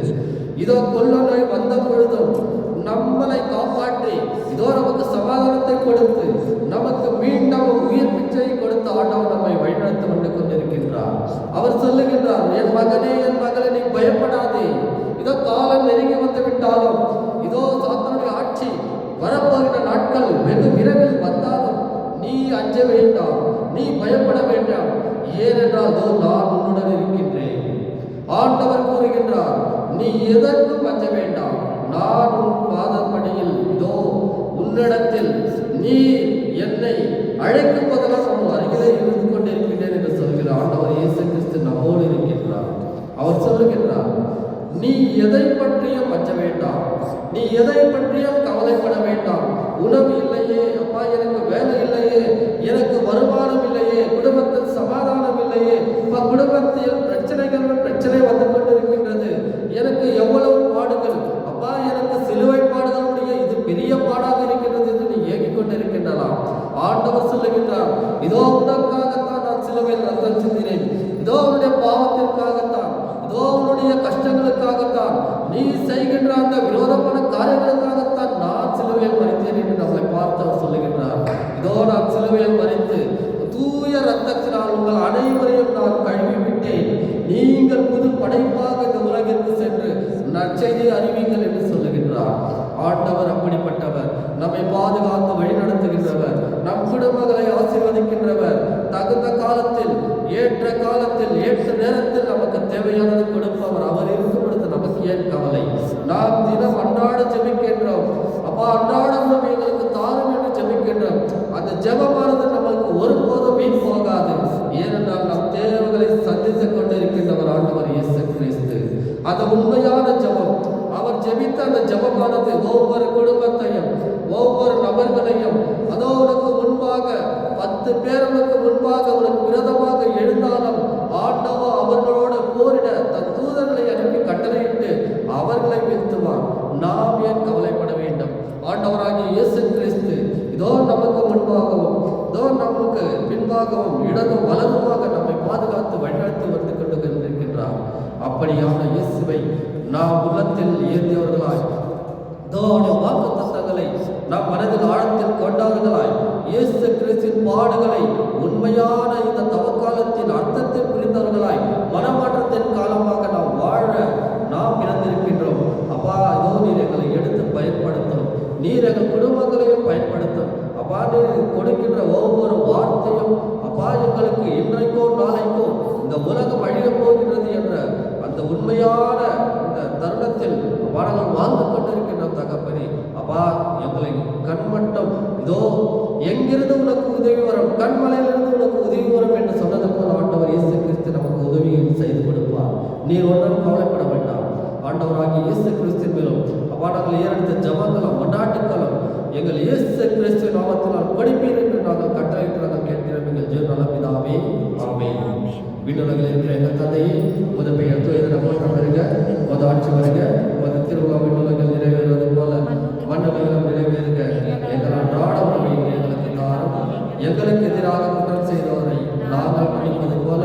இதோ கொள்ள நோய் வந்த பொழுதும் நம்மளை காப்பாற்றி இதோ நமக்கு சமாதானத்தை கொடுத்து நமக்கு மீண்டும் உயிர் பிச்சையை கொடுத்த ஆண்டவர் நம்மை வழிநடத்தி கொண்டு கொண்டிருக்கின்றார். அவர் சொல்லுகின்றார், என் மகனே என் மகளே நீ பயப்படாதே. இதோ காலம் நெருங்கி வந்து விட்டாலும், இதோ சாத்தானுடைய ஆட்சி வரப்போகிற நாட்கள் வெகு விரைவில் வந்தாலும் நீ அஞ்ச வேண்டாம், நீ பயப்பட வேண்டாம். ஏனென்றால் நான் உன்னுடன் இருக்கின்றேன். ஆண்டவர் கூறுகின்றார், நீ எதற்கும் அஞ்ச வேண்டாம். நான் உன் பாதப்படியில் இதோ உன்னிடத்தில் நீ என்னை அழைக்கும் போதெல்லாம் உன் அருகிலே இருந்து கொண்டிருக்கின்றேன் என்று சொல்கிறார். ஆண்டவர் இயேசு கிறிஸ்து நம்மோடு இருக்கின்றார். அவர் சொல்லுகின்றார், நீ எதை பற்றியும் அஞ்ச வேண்டாம், நீ எதை பற்றியும் கவலைப்பட வேண்டாம். உணவு இல்லையே அப்பா, எனக்கு வேலை இல்லையே, எனக்கு வருமானம் இல்லையே, குடும்பத்தில் சமாதானம் இல்லையே, குடும்பத்தில் பிரச்சனை வந்து கொண்டிருக்கின்றது, எனக்கு எவ்வளவு பாடுகள் அப்பா, எனக்கு சிலுவை பாடுகளுடைய இது பெரிய பாடாக இருக்கின்றது என்று நீ ஏங்கிக் கொண்டிருக்கின்றலாம். ஆண்டவர் சொல்லுகின்றார், இதோ உனக்காகத்தான் நான் சிலுவையில் ரத்தம் சிந்தினேன், இதோ உன்னுடைய பாவத்திற்காகத்தான், இதோ உன்னுடைய கஷ்டங்களுக்காகத்தான், நீ செய்கின்ற அந்த விரோதமான காரியங்களுக்காகத்தான் நான் சிலுவையில் மறித்தேன் என்று நம்மளை பார்த்து அவர் சொல்லுகின்றார். இதோ நான் சிலுவையில் மறித்து தூய ரத்தத்தினால் உங்கள் அனைவரையும் நான் கழுவி விட்டேன். நீங்கள் புது படைப்பாக இந்த உலகிற்கு சென்று நற்செய்தியை அறிவிங்கள் என்று சொல்லுகின்றார். ஆண்டவர் அப்படிப்பட்டவர், நம்மை பாதுகாத்து வழிநடத்துகின்றவர், நம் குடும்பங்களை ஆசீர்வதிக்கின்றவர். தகுந்த காலத்தில் ஏற்ற நேரத்தில் நமக்கு தேவையானது கொடுப்பவர். அவர் இருக்கும் பொழுது நமக்கு ஏன் கவலை? நாம் தினம் அன்றாட ஜெபிக்கின்றோம். அப்பா அன்றாடம் எங்களுக்கு தாரும் என்று ஜெபிக்கின்றோம். அந்த ஜெபமானது நமக்கு ஒருபோதும் வீண் போகாது. ஏனென்றால் நம் தேவைகளை சந்தித்துக் கொண்டிருக்கின்றவர் ஆண்டவர் இயேசு கிறிஸ்து. அந்த உண்மையான ஜெபம், அவர் ஜெபித்த அந்த ஜெபமானது ஒவ்வொரு குடும்பத்தையும் ஒவ்வொரு நபர்களையும், அதோ உனக்கு முன்பாக 10 பேர் உனக்கு முன்பாக உனக்கு விரோதமாக எழுந்தாலும் ஆண்டவர் அவர்களோடு போரிட தன் தூதர்களை அனுப்பி கட்டளையிட்டு அவர்களை வீழ்த்துவார். நாம் ஏன் கவலைப்பட வேண்டும்? ஆண்டவராகிய இயேசு கிறிஸ்து இதோ நமக்கு முன்பாகவும் இதோ நமக்கு பின்பாகவும் இடதும் வலதுமாக நம்மை பாதுகாத்து வழிநடத்தி வந்து கொண்டு இருக்கின்றார். அப்படியான இயேசுவை நாம் உள்ளத்தில் ஏந்தியவர்களாய், வாக்கு தத்தங்களை நாம் மனதில் ஆழத்தில் கொண்டவர்களாய், இயேசு கிறிஸ்துவின் பாடுகளை உண்மையான இந்த தவக்காலத்தின் அர்த்தத்தை புரிந்தவர்களாய், மனமாற்றத்தின் காலமாக நாம் வாழ நாம் பிறந்திருக்கின்றோம். அப்பா இதோ நீர் எங்களை எடுத்து பயன்படுத்தும், நீர் எங்கள் குடும்பங்களையும் பயன்படுத்தும். அப்பா நீர் கொடுக்கின்ற ஒவ்வொரு வார்த்தையும் அப்பா எங்களுக்கு இன்றைக்கோ நாளைக்கோ இந்த உலகம் அழிய போகின்றது என்ற அந்த உண்மையான இந்த தருணத்தில் அப்பா நாங்கள் வாழ்ந்து கொண்டிருக்கின்ற தகப்பனே, அப்பா எங்களை கண்மட்டம் இதோ எங்கிருந்து உனக்கு உதவி வரும், கண்மலையிலிருந்து உனக்கு உதவி நீர் ஒன்றும் கவலைப்பட வேண்டாம். ஆண்டவராகிய இயேசு கிறிஸ்துவின் மேலும் அப்பா நாங்கள் ஏறெடுத்த ஜபங்களும் மன்னாட்டுக்களும் எங்கள் இயேசு கிறிஸ்து நாமத்தினால் கொடுப்பீர் என்று நாங்கள் கட்டளையிட்டு நாங்கள் கேட்கிறோம் எங்கள் ஜீவன பிதாவே. ஆமென். விண்ணுலகில் இருக்கிற எங்கள் தந்தையே, உமது பெயர் தூயதென போற்ற வருக, உமது ஆட்சி வருக, உமது திருவிழா விண்ணுலகில் நிறைவேறுவது போல மண்ணுலகிலும் நிறைவேறுக. எங்கள் அன்றாட உணவை எங்களுக்கு தாரும். எங்களுக்கு எதிராக குற்றம் செய்தவரை நாங்கள் மன்னிப்பது போல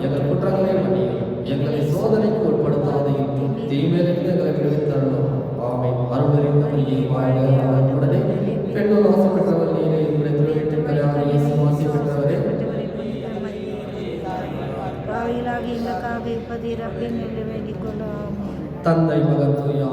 எங்கள் குற்றங்களை மன்னியும். எங்களை சோதனைக்கு உட்படுத்தாதையும் தீமையிலிருந்து எங்களை விடுவித்தரணும். ஆமென். அருள்நிறைந்தவரே வாழ்க. உடனே பெண்ணோர் ஆசி பெற்றவர் நீரே, உம்முடைய திருவயிற்றின் கனியாகிய இயேசு ஆசி பெற்றவரே. பாவிகளாகிய எங்களுக்காக இப்போது இறப்பின் வேண்டிக் கொள்ளும். தந்தை மகன் தூய